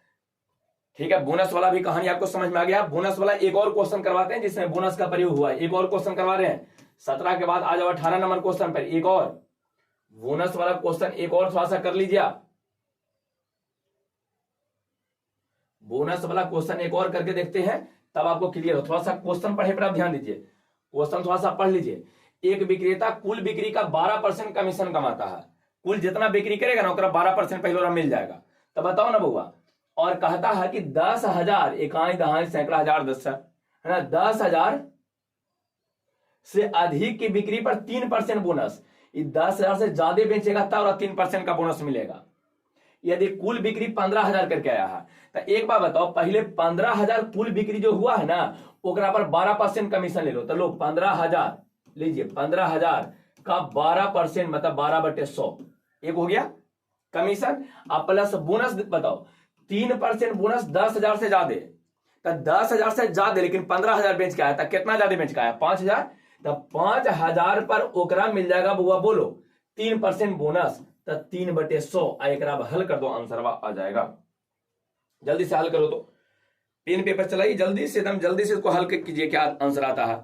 ठीक है, बोनस वाला भी कहानी आपको समझ में आ गया। बोनस वाला एक और क्वेश्चन करवाते हैं जिसमें बोनस का प्रयोग हुआ है, एक और क्वेश्चन करवा रहे हैं। 17 के बाद आ जाओ 18 नंबर क्वेश्चन पर, एक और बोनस वाला क्वेश्चन एक और थोड़ा सा कर लीजिए आप। बोनस वाला क्वेश्चन एक और करके देखते हैं, तब आपको क्लियर हो। थोड़ा सा क्वेश्चन पढ़े पर आप ध्यान दीजिए, क्वेश्चन थोड़ा सा पढ़ लीजिए। एक विक्रेता कुल बिक्री का 12% कमीशन कमाता है, कुल जितना बिक्री करेगा ना 12% पहले मिल जाएगा। तो बताओ ना बउआ, और कहता है कि 10,000 इकाई दहाई सैकड़ा हजार 10 है ना, 10,000 से अधिक की बिक्री पर 3% बोनस। 10,000 से ज्यादा बेचेगा तब और 3% का बोनस मिलेगा। यदि कुल बिक्री 15,000 करके आया है, तो एक बार बताओ, पहले 15,000 कुल बिक्री जो हुआ है ना, ओकरा पर 12% कमीशन ले लो। तो लो 15,000 लीजिए, 15,000 का 12% मतलब 12/100, एक हो गया कमीशन। अब प्लस बोनस बताओ, 3% बोनस 10,000 से ज्यादा, तो 10,000 से ज्यादा लेकिन 15,000 बेच के आया था, कितना ज्यादा बेच के आया? 5,000। तो 5,000 पर ओकरा मिल जाएगा बुआ बोलो 3% बोनस, तो 3/100। एक हल कर दो, आंसर आ जाएगा। जल्दी से हल करो, तो पेन पेपर चलाइए जल्दी से, एकदम जल्दी से इसको हल कीजिए, क्या आंसर आता है।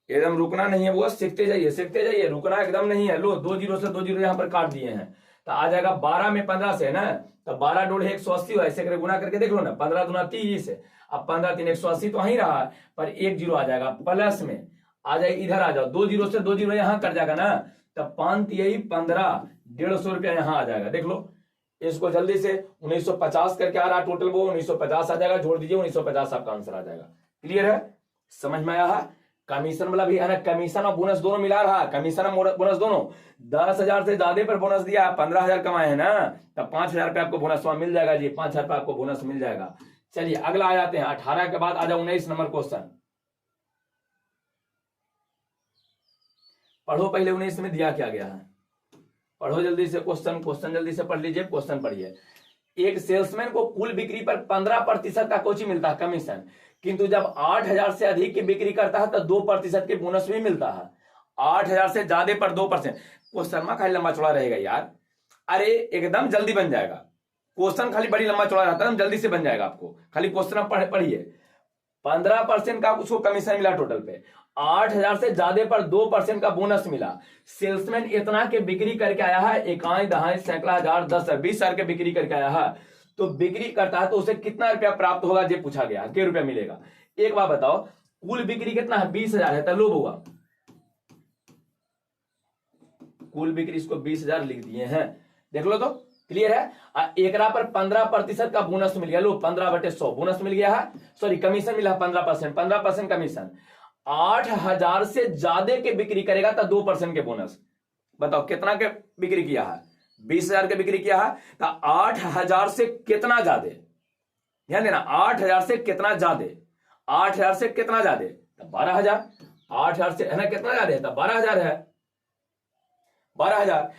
एकदम रुकना नहीं है वो, सीखते जाइए सीखते जाइए, रुकना एकदम नहीं है। लो 2 0 से 2 0 यहां पर काट दिए हैं, तो आ जाएगा 12 में 15 से है ना, तो 12 × 180 है, ऐसे करके गुना करके देख लो ना, 15 दूना 30। अब 15 3 180 तो वहीं रहा, पर 1 0 आ जाएगा, प्लस में आ जाए, इधर आ जाओ, 2 0 से 2 0 यहां कट जाएगा ना, तब 5 3 15, 150 रुपया यहां आ जाएगा। देख लो इसको जल्दी से, 1950 करके आ रहा टोटल, वो 1950 आ जाएगा, जोड़ दीजिए 1950 आपका आंसर आ जाएगा। क्लियर है, समझ में आया है। कमीशन वाला भी है ना, कमीशन और बोनस दोनों मिला रहा, कमीशन और बोनस दोनों। 10,000 से ज्यादा पर बोनस दिया, 15,000 कमाए हैं ना, तब 5,000 पे आपको बोनस मिल जाएगा जी, 5,000 पे आपको बोनस मिल जाएगा। चलिए अगला आ जाते हैं, 18 के बाद आ जाओ 19 नंबर क्वेश्चन। पढ़ो पहले 19 में दिया क्या गया है, पढ़ो जल्दी से क्वेश्चन जल्दी से पढ़ लीजिए, क्वेश्चन पढ़िए। एक सेल्समैन को कुल बिक्री पर 15% का कोची मिलता है कमीशन, किंतु जब 8,000 से अधिक की बिक्री करता है तो 2% के बोनस भी मिलता है। 8,000 से ज्यादा पर 2%। क्वेश्चन में खाली लंबा चौड़ा रहेगा यार, अरे एकदम जल्दी बन जाएगा। क्वेश्चन खाली बड़ी लंबा चौड़ा रहता है, जल्दी से बन जाएगा आपको, खाली क्वेश्चन पढ़िए। 15% का उसको कमीशन मिला टोटल पे, 8,000 से ज्यादा पर 2% का बोनस मिला। सेल्समैन इतना के बिक्री करके आया है, इकाई दहाई सैकड़ा हजार 10 20,000 के बिक्री करके आया है, तो बिक्री करता है तो उसे कितना रुपया प्राप्त होगा ये पूछा गया, कितने रुपया मिलेगा। एक बार बताओ, कुल बिक्री कितना है? 20,000 है, तो लो हुआ कुल बिक्री इसको 20,000 लिख दिए हैं, देख लो तो क्लियर है। एकरा पर 15% का बोनस मिल गया, लो 15/100 बोनस मिल गया है, सॉरी कमीशन मिला 15% कमीशन। 8,000 से ज्यादा के बिक्री करेगा तो 2% के बोनस। बताओ कितना के बिक्री किया है? 20,000 के बिक्री किया है, तो 8,000 से कितना ज्यादा, ध्यान देना, 8,000 से कितना ज्यादा, 8,000 से कितना ज्यादा, तो 12,000। 8,000 से है ना कितना ज्यादा है, तो 12,000 है, 12,000।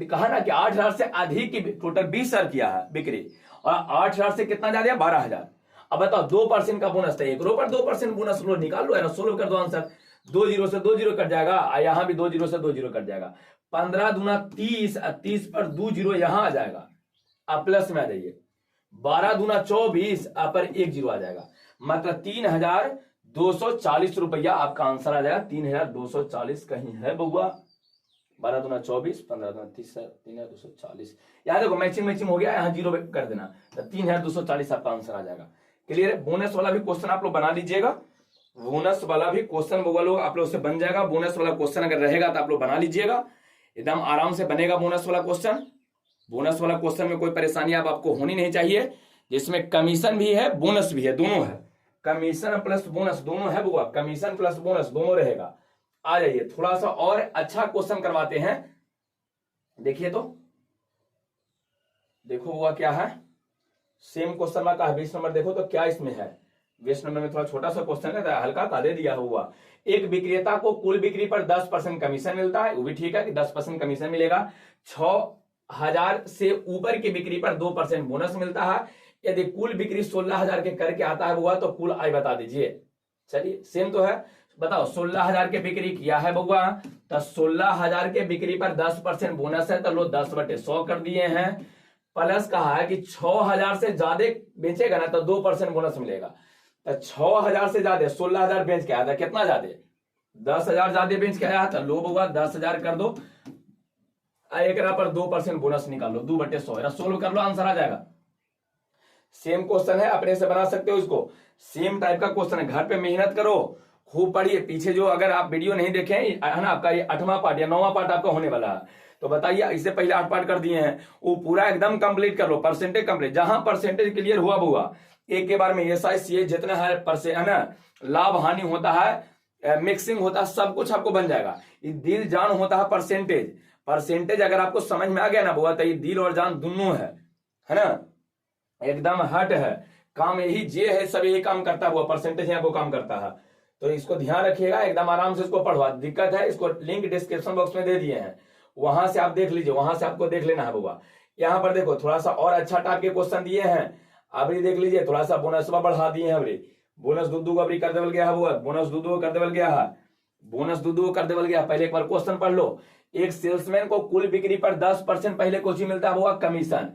कहा ना कि 8,000 से अधिक की टोटल 20,000 किया है बिक्री, और 8,000 से कितना ज्यादा है? 12,000। अब बताओ 2% का बोनस था, एक रो पर 2% बोनस लो, निकाल लो, है ना, सोल्व कर दो आंसर। 2 0 से 2 0 कट जाएगा, यहां भी 2 0 से 2 0 कट जाएगा। 15 दूना 30, 30 पर 2 जीरो यहां आ जाएगा, आप प्लस में आ जाइए। 12 दूना 24, आप पर 1 जीरो आ जाएगा, मतलब 3240 रुपया आपका आंसर आ जाएगा। 3240 कहीं है बउआ? 12 दूना 24, 15 दूना 30, 3240। यहाँ देखो मैचिंग हो गया, यहाँ जीरो कर देना, तो 3240 आपका आंसर आ जाएगा। क्लियर है? बोनस वाला भी क्वेश्चन आप लोग बना लीजिएगा, बोनस वाला भी क्वेश्चन लोग आप लोग से बन जाएगा। बोनस वाला क्वेश्चन अगर रहेगा तो आप लोग बना लीजिएगा, एकदम आराम से बनेगा बोनस वाला क्वेश्चन। बोनस वाला क्वेश्चन में कोई परेशानी आपको होनी नहीं चाहिए, जिसमें कमीशन भी है बोनस भी है, दोनों है, कमीशन प्लस बोनस दोनों है बुआ, कमीशन प्लस बोनस दोनों रहेगा। आ जाइए थोड़ा सा और अच्छा क्वेश्चन करवाते हैं। देखिए तो देखो हुआ क्या है, सेम क्वेश्चन का 20 नंबर, देखो तो क्या इसमें है। 20 नंबर में थोड़ा छोटा सा क्वेश्चन है, हल्का का दे दिया हुआ। एक विक्रेता को कुल बिक्री पर 10% कमीशन मिलता है, वो भी ठीक है कि 10% कमीशन मिलेगा। 6000 से ऊपर की बिक्री पर 2% बोनस मिलता है। यदि कुल बिक्री 16000 के करके आता है बुआ, तो कुल आय बता दीजिए। चलिए सेम तो है, बताओ 16000 के बिक्री किया है बउआ, तो 16000 के बिक्री पर 10% बोनस है, तो लो 10/100 कर दिए हैं। प्लस कहा है कि 6000 से ज्यादा बेचेगा ना तो 2% बोनस मिलेगा। तो 6000 से ज्यादा 16000 बेच के आया था, कितना ज्यादा? 10,000 ज्यादा बेच के आया था, लो बउआ 10,000 कर दो, एक पर 2% बोनस निकाल लो, 2/100 सोल्व कर लो, आंसर आ जाएगा। सेम क्वेश्चन है, अपने से बना सकते हो इसको, सेम टाइप का क्वेश्चन है। घर पे मेहनत करो, खूब पढ़िए। पीछे जो अगर आप वीडियो नहीं देखे है ना, आपका ये 8वां पार्ट या 9वां पार्ट आपका होने वाला है, तो बताइए, इससे पहले 8 पार्ट कर दिए हैं, वो पूरा एकदम कंप्लीट कर लो, परसेंटेज कंप्लीट। जहां परसेंटेज क्लियर हुआ बुआ, एक के बार में SI जितना है है ना, लाभ हानि होता है, मिक्सिंग होता है, सब कुछ आपको बन जाएगा। ये दिल जान होता है परसेंटेज, परसेंटेज अगर आपको समझ में आ गया ना बुआ, तो ये दिल और जान दोनों है ना, एकदम हट है काम, यही जे है सब यही काम करता हुआ, परसेंटेज यहाँ को काम करता है। तो इसको ध्यान रखिएगा, एकदम आराम से इसको पढ़वा। दिक्कत है, इसको लिंक डिस्क्रिप्शन बॉक्स में दे दिए हैं, वहां से आप देख लीजिए, वहां से आपको देख लेना है बुआ। यहाँ पर देखो थोड़ा सा और अच्छा टाइप के क्वेश्चन दिए हैं, अभी देख लीजिए, थोड़ा सा बोनस बढ़ा दिए हैं। अभी बोनस दूधू अभी कर देवल गया है बुआ, बोनस दूधू कर देवल गया है, बोनस दूधू कर देवल गया। पहले एक बार क्वेश्चन पढ़ लो। एक सेल्समैन को कुल बिक्री पर 10% पहले कुछ मिलता है बुआ कमीशन,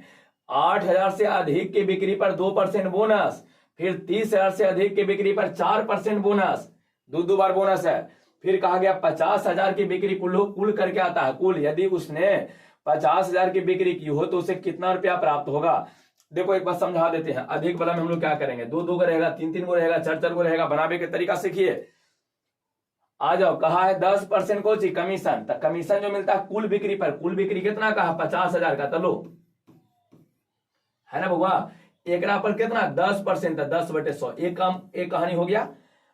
8000 से अधिक की बिक्री पर 2% बोनस, फिर 30000 से अधिक की बिक्री पर 4% बोनस, दो बार बोनस है। फिर कहा गया 50,000 की बिक्री कुल करके आता है, कुल यदि उसने 50,000 की बिक्री की हो तो उसे कितना रुपया प्राप्त होगा। देखो एक बार समझा देते हैं, अधिक वाला में हम लोग क्या करेंगे, 2 को रहेगा, 3 को रहेगा, 4 को रहेगा, बनावे के तरीका सीखिए। आ जाओ, कहा है 10% को चाहिए कमीशन, तो कमीशन जो मिलता है कुल बिक्री पर, कुल बिक्री कितना कहा, 50,000 का, तो लो है ना बुआ, एक पर कितना 10%, 10/100, एक कहानी हो गया।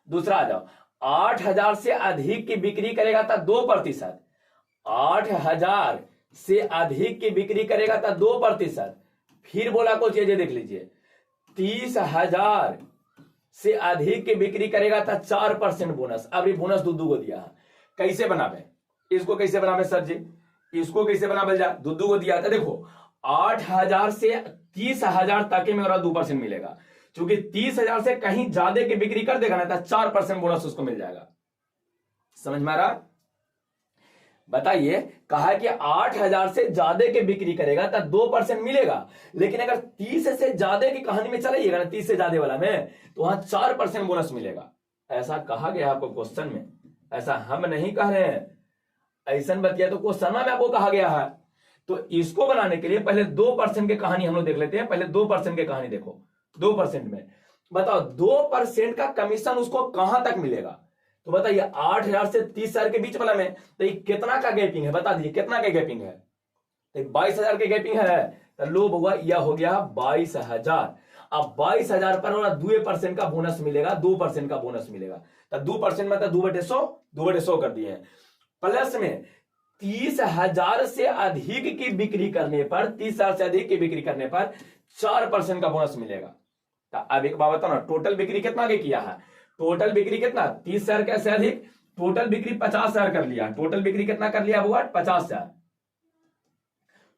दूसरा आ जाओ, 8000 से अधिक की बिक्री करेगा तो 2%, 8000 से अधिक की बिक्री करेगा तो 2%। फिर बोला कुछ ये देख लीजिए, 30,000 से अधिक की बिक्री करेगा तो 4% बोनस। अब ये बोनस दूधू को दिया है, कैसे बनावे इसको, कैसे बनावे सर जी, इसको कैसे बनावे जा, दूधू को दिया था। देखो 8000 से 30,000 तक में 2% मिलेगा, क्योंकि 30,000 से कहीं ज्यादा की बिक्री कर देगा ना तो 4% बोनस उसको मिल जाएगा। समझ में आ रहा? बताइए, कहा कि 8000 से ज्यादा की बिक्री करेगा तो 2% मिलेगा, लेकिन अगर 30 से ज्यादा की कहानी में चलाइएगा ना, 30 से ज्यादा वाला में, तो वहां 4% बोनस मिलेगा। ऐसा कहा गया आपको क्वेश्चन में, ऐसा हम नहीं कह रहे हैं, ऐसा बतिया तो क्वेश्चन में आपको कहा गया है। तो इसको बनाने के लिए पहले 2% की कहानी हम लोग देख लेते हैं। पहले 2% की कहानी देखो, 2% में बताओ 2% का कमीशन उसको कहां तक मिलेगा। तो बताइए 8000 से 30,000 के बीच वाला में, तो ये कितना का गैपिंग है, बता दीजिए कितना का गैपिंग है। तो 22,000 के गैपिंग है, तो लो हुआ यह हो गया 22,000। अब 22,000 पर 2% का बोनस मिलेगा, 2% का बोनस मिलेगा, तो 2% में 2/100 कर दिए हैं। प्लस में 30,000 से अधिक की बिक्री करने पर, 30,000 से अधिक की बिक्री करने पर 4% का बोनस मिलेगा। तो अब एक बात बताओ ना, टोटल बिक्री कितना के किया है, टोटल बिक्री कितना, 30,000 कैसे अधिक, टोटल बिक्री 50,000 कर लिया। टोटल बिक्री कितना कर लिया हुआ, 50,000।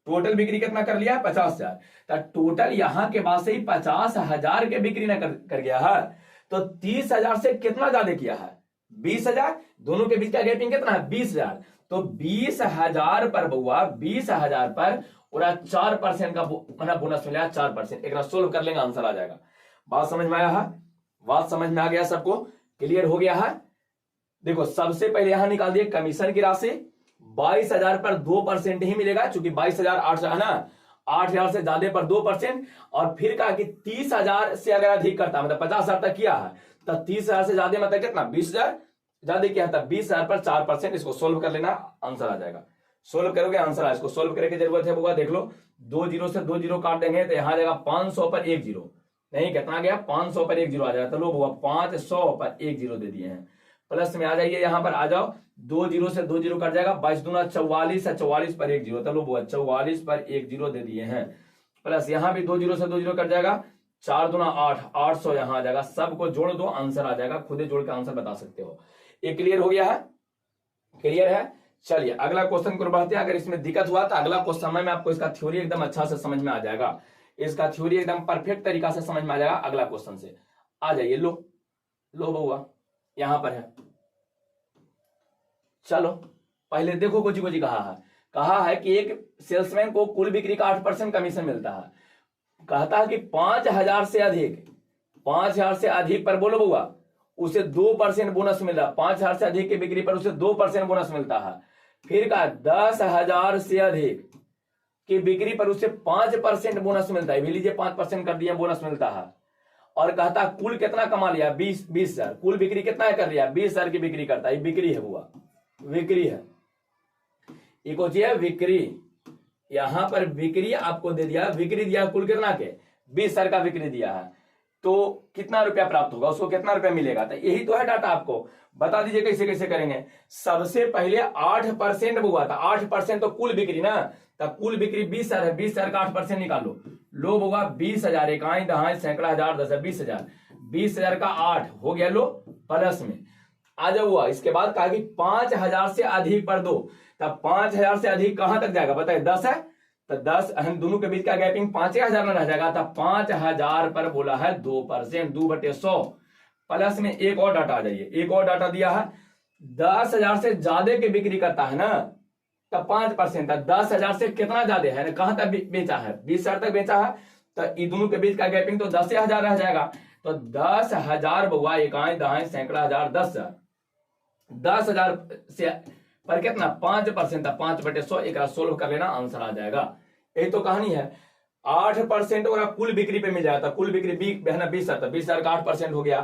टोटल बिक्री कितना कर लिया, 50,000। तो टोटल यहां के बाद से ही 50,000 के बिक्री ना कर गया है, तो 30,000 से कितना ज्यादा किया है, 20,000, दोनों के बीच का गैपिंग कितना है 20,000। तो 20,000 पर बउआ 20,000 पर पूरा 4% का बोनस मिला, 4%। एक सोल्व कर लेंगे, आंसर आ जाएगा। बात समझ में आया है? बात समझ में आ गया? सबको क्लियर हो गया है? देखो सबसे पहले यहां निकाल दिए कमीशन की राशि। 22,000 पर 2% ही मिलेगा, चूंकि 22,800 है ना, 8,000 से ज्यादा पर 2%। और फिर कहा कि 30,000 से अगर अधिक करता, मतलब 50,000 तक किया है, तो 30,000 से ज्यादा मतलब कितना 20,000 ज्यादा किया था, 20,000 पर 4%। इसको सोल्व कर लेना, आंसर आ जाएगा। सोल्व करोगे आंसर आ, इसको सोल्व करने की जरूरत है बुआ। देख लो 2 जीरो से 2 जीरो काट देंगे तो यहां जाएगा 500 पर 1 जीरो, नहीं कितना गया 500 पर 1 जीरो आ जाएगा। तो लो बुआ 500 पर 1 जीरो दे दिए हैं। प्लस में आ जाइए, यहां पर आ जाओ, 2 जीरो से 2 जीरो कट जाएगा, 22 दूना 44 है, 44 पर 1 जीरो। चलो बुआ 44 पर 1 जीरो दे दिए हैं। प्लस यहां भी 2 जीरो से 2 जीरो कट जाएगा, 4 दूना 8, 800 यहां आ जाएगा। सबको जोड़ दो, आंसर आ जाएगा। खुद ही जोड़ के आंसर बता सकते हो। ये क्लियर हो गया है? क्लियर है? चलिए अगला क्वेश्चन को बढ़ते हैं। अगर इसमें दिक्कत हुआ तो अगला क्वेश्चन में आपको इसका थ्योरी एकदम अच्छा से समझ में आ जाएगा, इसका थ्योरी एकदम परफेक्ट तरीका से समझ में आ जाएगा अगला क्वेश्चन से। आ जाइए, लो लो बउआ यहां पर है। चलो पहले देखो कुछ कुछ कहा है कि एक सेल्समैन को कुल बिक्री का 8% कमीशन मिलता है। कहता है कि 5,000 से अधिक, 5,000 से अधिक पर बोलो बउआ उसे 2% बोनस मिल रहा। 5,000 से अधिक की बिक्री पर उसे 2% बोनस मिलता है। फिर कहा 10,000 से अधिक की बिक्री पर उसे 5% बोनस मिलता है। भी लीजिए 5% कर दिया बोनस मिलता है। और कहता कुल कितना कमा लिया 20,000। कुल बिक्री कितना कर लिया 20,000 की बिक्री करता है। बिक्री है बुआ, बिक्री है, इको चाहिए बिक्री। यहां पर बिक्री आपको दे दिया, बिक्री दिया कुल कितना के 20,000 का बिक्री दिया है। तो कितना रुपया प्राप्त होगा, उसको कितना रुपया मिलेगा। तो यही तो है डाटा, आपको बता दीजिए कैसे कैसे करेंगे। सबसे पहले 8% हुआ था, 8% तो कुल बिक्री ना, तो कुल बिक्री 20,000 है, 20,000 का 8% निकालो। लो होगा 20,000, इकाई दहाई सैकड़ा हजार 10 20,000, 20,000 का 8 हो गया। लो प्लस में आ जाओ हुआ। इसके बाद कहा कि 5,000 से अधिक पर दो, तब 5,000 से अधिक कहां तक जाएगा बताइए 10 है, तो 10 हम दोनों के बीच का गैपिंग 5,000 में रह जाएगा। तब 5,000 पर बोला है 2%, 2/100। प्लस में एक और डाटा आ जाइए, एक और डाटा दिया है 10,000 से ज्यादा की बिक्री करता है ना, तब 5%। 10,000 से कितना ज्यादा है, कहां तक बेचा है 20,000 तक बेचा है, तो इन दोनों के बीच का गैपिंग तो 10,000 रह जाएगा। तो 10,000 बउआ इकाई दहाई सैकड़ा हजार 10,000, 10,000 से पर कितना 5%, 5/100। एक सोल्व कर लेना, आंसर आ जाएगा। यही तो कहानी है। 8% और कुल बिक्री पे मिल जाता, कुल बिक्री 20,000, 20,000 का 8% हो गया।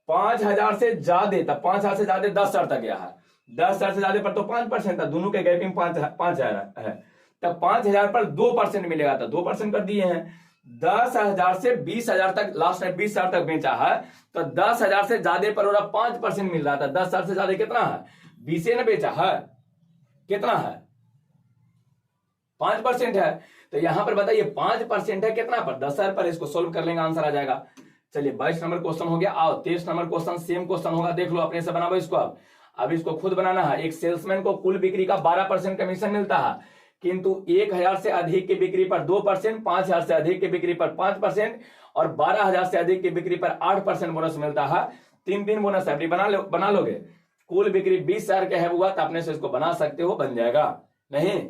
5,000 से ज्यादा, तब 5,000 से ज्यादा 10,000 तक गया है, 10,000 से ज्यादा पर तो 5% था, दोनों के गैपिंग 5,000 है। तब 5,000 पर 2% मिलेगा, तो 2% कर दिए हैं। 10,000 से 20,000 तक, लास्ट में 20,000 तक बेचा है, तो 10,000 से ज्यादा पर 5% मिल रहा था। 10,000 से ज्यादा कितना है 20 ने बेचा है, कितना है 5% है। तो यहां पर बताइए 5% है कितना पर 10,000 पर। इसको सोल्व कर लेंगे, आंसर आ जाएगा। चलिए 22 नंबर क्वेश्चन हो गया। आओ 23 नंबर क्वेश्चन, सेम क्वेश्चन होगा, देख लो अपने से बनाओ इसको। अब इसको खुद बनाना है। एक सेल्समैन को कुल बिक्री का 12% कमीशन मिलता है, किंतु 1,000 से अधिक की बिक्री पर 2%, 5,000 से अधिक की बिक्री पर 5% और 12,000 से अधिक की बिक्री पर 8% बोनस मिलता है। 3 बोनस है, बना लोगे। कुल बिक्री 20,000 का है हुआ, तो अपने से इसको बना सकते हो, बन जाएगा नहीं।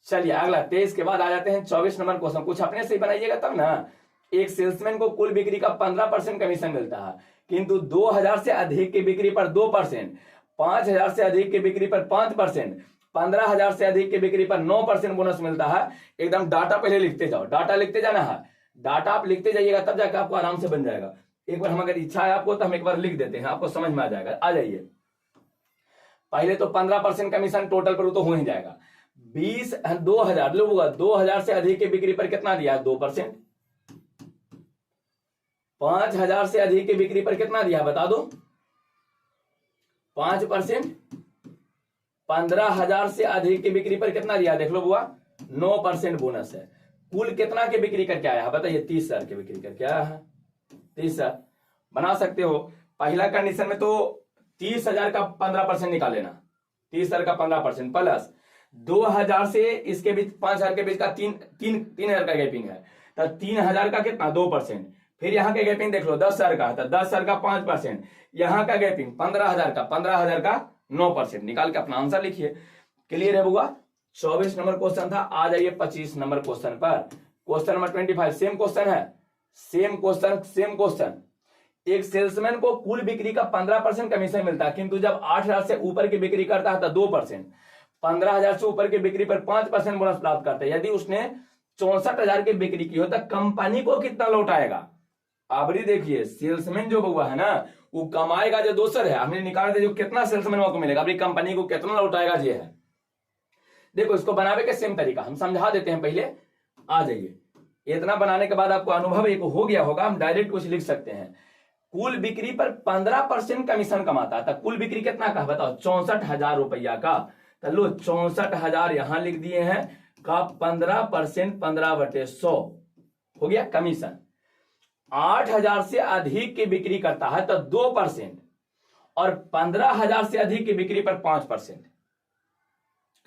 चलिए अगला 23 के बाद आ जाते हैं 24 नंबर क्वेश्चन। कुछ अपने से ही बनाइएगा तब ना। एक सेल्समैन को कुल बिक्री का 15% कमीशन मिलता है, किंतु 2,000 से अधिक की बिक्री पर 2%, 5,000 से अधिक की बिक्री पर 5%, 15,000 से अधिक की बिक्री पर 9% बोनस मिलता है। एकदम डाटा पहले लिखते जाओ, डाटा लिखते जाना है। डाटा आप लिखते जाइएगा तब जाकर आपको आराम से बन जाएगा। एक बार हम अगर इच्छा है आपको तो हम एक बार लिख देते हैं, आपको समझ में आ जाएगा। आ जाइए, पहले तो 15% कमीशन टोटल पर तो हो ही जाएगा। 2,000 लोग होगा, 2,000 से अधिक की बिक्री पर कितना दिया है 2%, 5,000 से अधिक की बिक्री पर कितना दिया बता दो 5%, 15,000 से अधिक की बिक्री पर कितना दिया देख लो बुआ 9% बोनस है। कुल कितना की बिक्री करके आया है बताइए 30,000 की बिक्री करके आया है। 30,000 बना सकते हो। पहला कंडीशन में तो 30,000 का 15% निकाल लेना, 30,000 का 15% प्लस 2,000 से इसके बीच 5,000 के बीच का 3,000 का गैपिंग है, तो 3,000 का कितना 2%, फिर यहाँ का गैपिंग देख लो 10,000 का, तो 10,000 का 5%, यहाँ का गैपिंग 15,000 का, 15,000 का 9%। निकाल के अपना आंसर लिखिए। क्लियर है बुआ? 24 नंबर क्वेश्चन था। आ जाइए 25 नंबर क्वेश्चन पर। क्वेश्चन नंबर 25 सेम क्वेश्चन है, सेम क्वेश्चन। एक सेल्समैन को कुल बिक्री का 15% कमीशन मिलता है, किंतु जब 8,000 से ऊपर की बिक्री करता है तो 2%, 15,000 से ऊपर की बिक्री पर 5% बोनस प्राप्त करता है। यदि उसने 64,000 की बिक्री की हो तो कंपनी को कितना लौटाएगा? आबरी देखिए, सेल्समैन जो हुआ है ना, वो कमाएगा जो दोसर है, हमने निकाल दे जो कितना सेल्समैन को मिलेगा, अपनी कंपनी को कितना लौटाएगा ये है। देखो इसको बनावे के सेम तरीका हम समझा देते हैं पहले। आ जाइए, इतना बनाने के बाद आपको अनुभव एक हो गया होगा, हम डायरेक्ट कुछ लिख सकते हैं। कुल बिक्री पर 15% कमीशन कमाता था। कुल बिक्री कितना का बताओ? 64,000 रुपया का। तो लो 64,000 यहां लिख दिए हैं का 15%, 15/100 हो गया कमीशन। 8,000 से अधिक की बिक्री करता है तो 2%, और 15,000 से अधिक की बिक्री पर 5%।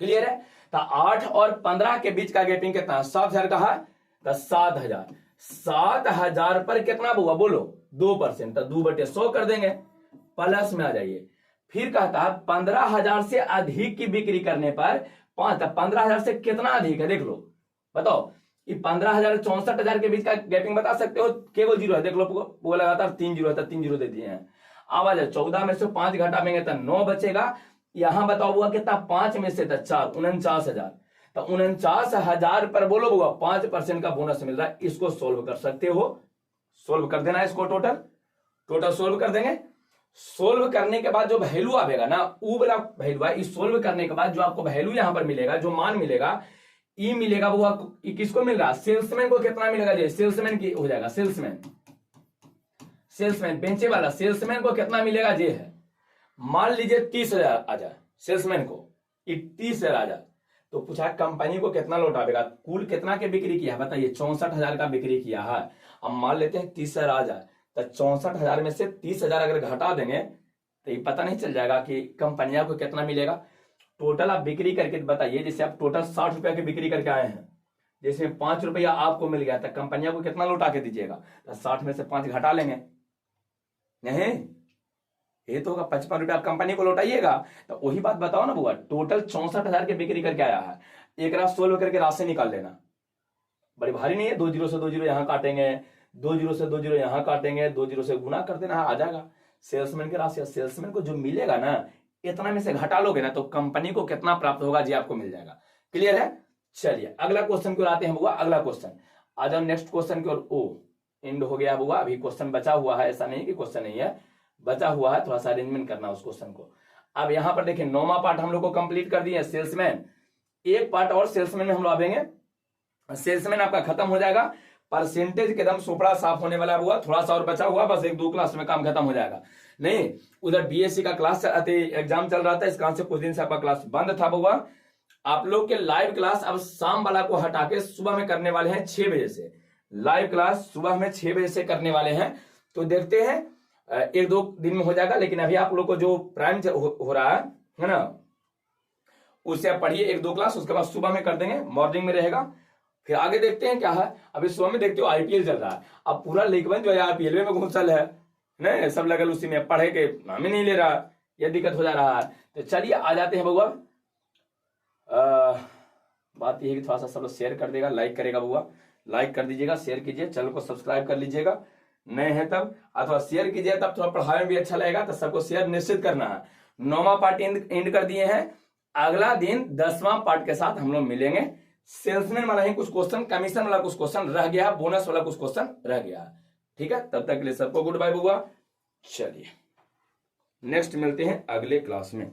क्लियर है? तो 8 और 15 के बीच का गैपिंग कितना है? 7,000 का है, तो 7,000। 7,000 पर कितना हुआ बोलो? 2%, तो 2/100 कर देंगे। प्लस में आ जाइए, फिर कहता है 15,000 से अधिक की बिक्री करने पर 5। 15,000 से कितना अधिक है देख लो, बताओ। ये 15,000 64,000 के बीच का गैपिंग बता सकते हो? केवल जीरो है, देख लो वो लगातार 3 जीरो है, तो 3 जीरो दे दिए हैं। अब आ जाए 14 में से 5 घटाएंगे तो 9 बचेगा। यहां बताओ हुआ कितना? 5 में से 4, 49,000। तो 49,000 पर बोलो बुआ 5% का बोनस मिल रहा है। इसको सोल्व कर सकते हो, सोल्व कर देना इसको। टोटल सोल्व कर देंगे। सोल्व करने के बाद जो वैल्यू आएगा ना, वो वाला वैल्यू है। इस सोल्व करने के बाद जो आपको वैल्यू यहां पर मिलेगा, जो मान मिलेगा, ई मिलेगा बुआ, किसको मिल रहा? सेल्समैन को कितना मिलेगा? जो सेल्समैन की हो जाएगा, सेल्समैन बेचे वाला सेल्समैन को कितना मिलेगा? ये है, मान लीजिए 30,000 आ जाए सेल्समैन को, 30,000 आ जाए, तो पूछा कंपनी को कितना लौटाएगा? कुल कितना के बिक्री किया है बताइए? 64,000 का बिक्री किया है। अब मान लेते हैं 30,000 आ जाए, तो 64,000 में से 30,000 अगर घटा देंगे तो ये पता नहीं चल जाएगा कि कंपनियां को कितना मिलेगा। टोटल आप बिक्री करके बताइए, जैसे आप टोटल 60 रुपया की बिक्री करके आए हैं, जैसे 5 रुपया आपको मिल गया, तो कंपनियां को कितना लौटा के दीजिएगा? तो 60 में से 5 घटा लेंगे, नहीं ये तो होगा 55 रुपया आप कंपनी को लौटाइएगा। तो वही बात बताओ ना बुआ, टोटल 64,000 की बिक्री करके आया है। एक रात सोल्व करके राशि निकाल लेना, बड़ी भारी नहीं है। 2 जीरो से 2 जीरो यहां काटेंगे, 2 जीरो से 2 जीरो यहां काटेंगे, 2 जीरो से गुना कर देना, आ जाएगा सेल्समैन की राशि। सेल्समैन को जो मिलेगा ना, इतना में से घटा लोगे ना, तो कंपनी को कितना प्राप्त होगा जी आपको मिल जाएगा। क्लियर है? चलिए अगला क्वेश्चन की ओर आते हैं बुआ। अगला क्वेश्चन आ जाओ, नेक्स्ट क्वेश्चन की ओर। ओ एंड हो गया बुआ, अभी क्वेश्चन बचा हुआ है, ऐसा नहीं कि क्वेश्चन नहीं है, बचा हुआ है, थोड़ा सा अरेंजमेंट करना उस क्वेश्चन को। अब यहां पर देखिए 9वां पार्ट हम लोग को कंप्लीट कर दिए सेल्समैन। एक पार्ट और सेल्समैन में हम लोग आवेंगे, सेल्समैन आपका खत्म हो जाएगा। परसेंटेज एकदम सुपड़ा साफ होने वाला हुआ, थोड़ा सा और बचा हुआ, बस 1-2 क्लास में काम खत्म हो जाएगा। नहीं, उधर बीएससी का क्लास एग्जाम चल रहा था, इस कारण से कुछ दिन से आपका क्लास बंद था बुआ। आप लोग के लाइव क्लास अब शाम वाला को हटा के सुबह में करने वाले हैं 6 बजे से। लाइव क्लास सुबह में 6 बजे से करने वाले हैं, तो देखते हैं 1-2 दिन में हो जाएगा। लेकिन अभी आप लोग को जो प्राइम हो रहा है ना, उससे आप पढ़िए 1-2 क्लास, उसके बाद सुबह में कर देंगे, मॉर्निंग में रहेगा। फिर आगे देखते हैं क्या है। अभी सुबह में देखते हो आईपीएल चल रहा है, अब पूरा लेखवन जो है आईपीएल में घुसल है, नहीं सब लगल उसी में, पढ़े के नाम ही नहीं ले रहा, यह दिक्कत हो जा रहा है। तो चलिए आ जाते हैं बउआ। बात यह है कि थोड़ा सा सब लोग शेयर कर देगा, लाइक करेगा बुआ, लाइक कर दीजिएगा, शेयर कीजिए, चैनल को सब्सक्राइब कर लीजिएगा, नए हैं तब, अथवा शेयर कीजिए, तब थोड़ा पढ़ाई में भी अच्छा लगेगा। तो सबको शेयर निश्चित करना है। 9वां पार्ट एंड कर दिए हैं। अगला दिन 10वां पार्ट के साथ हम लोग मिलेंगे। सेल्समैन वाला ही कुछ क्वेश्चन, कमीशन वाला कुछ क्वेश्चन रह गया, बोनस वाला कुछ क्वेश्चन रह गया। ठीक है, तब तक के लिए सबको गुड बाय बुआ। चलिए नेक्स्ट मिलते हैं अगले क्लास में।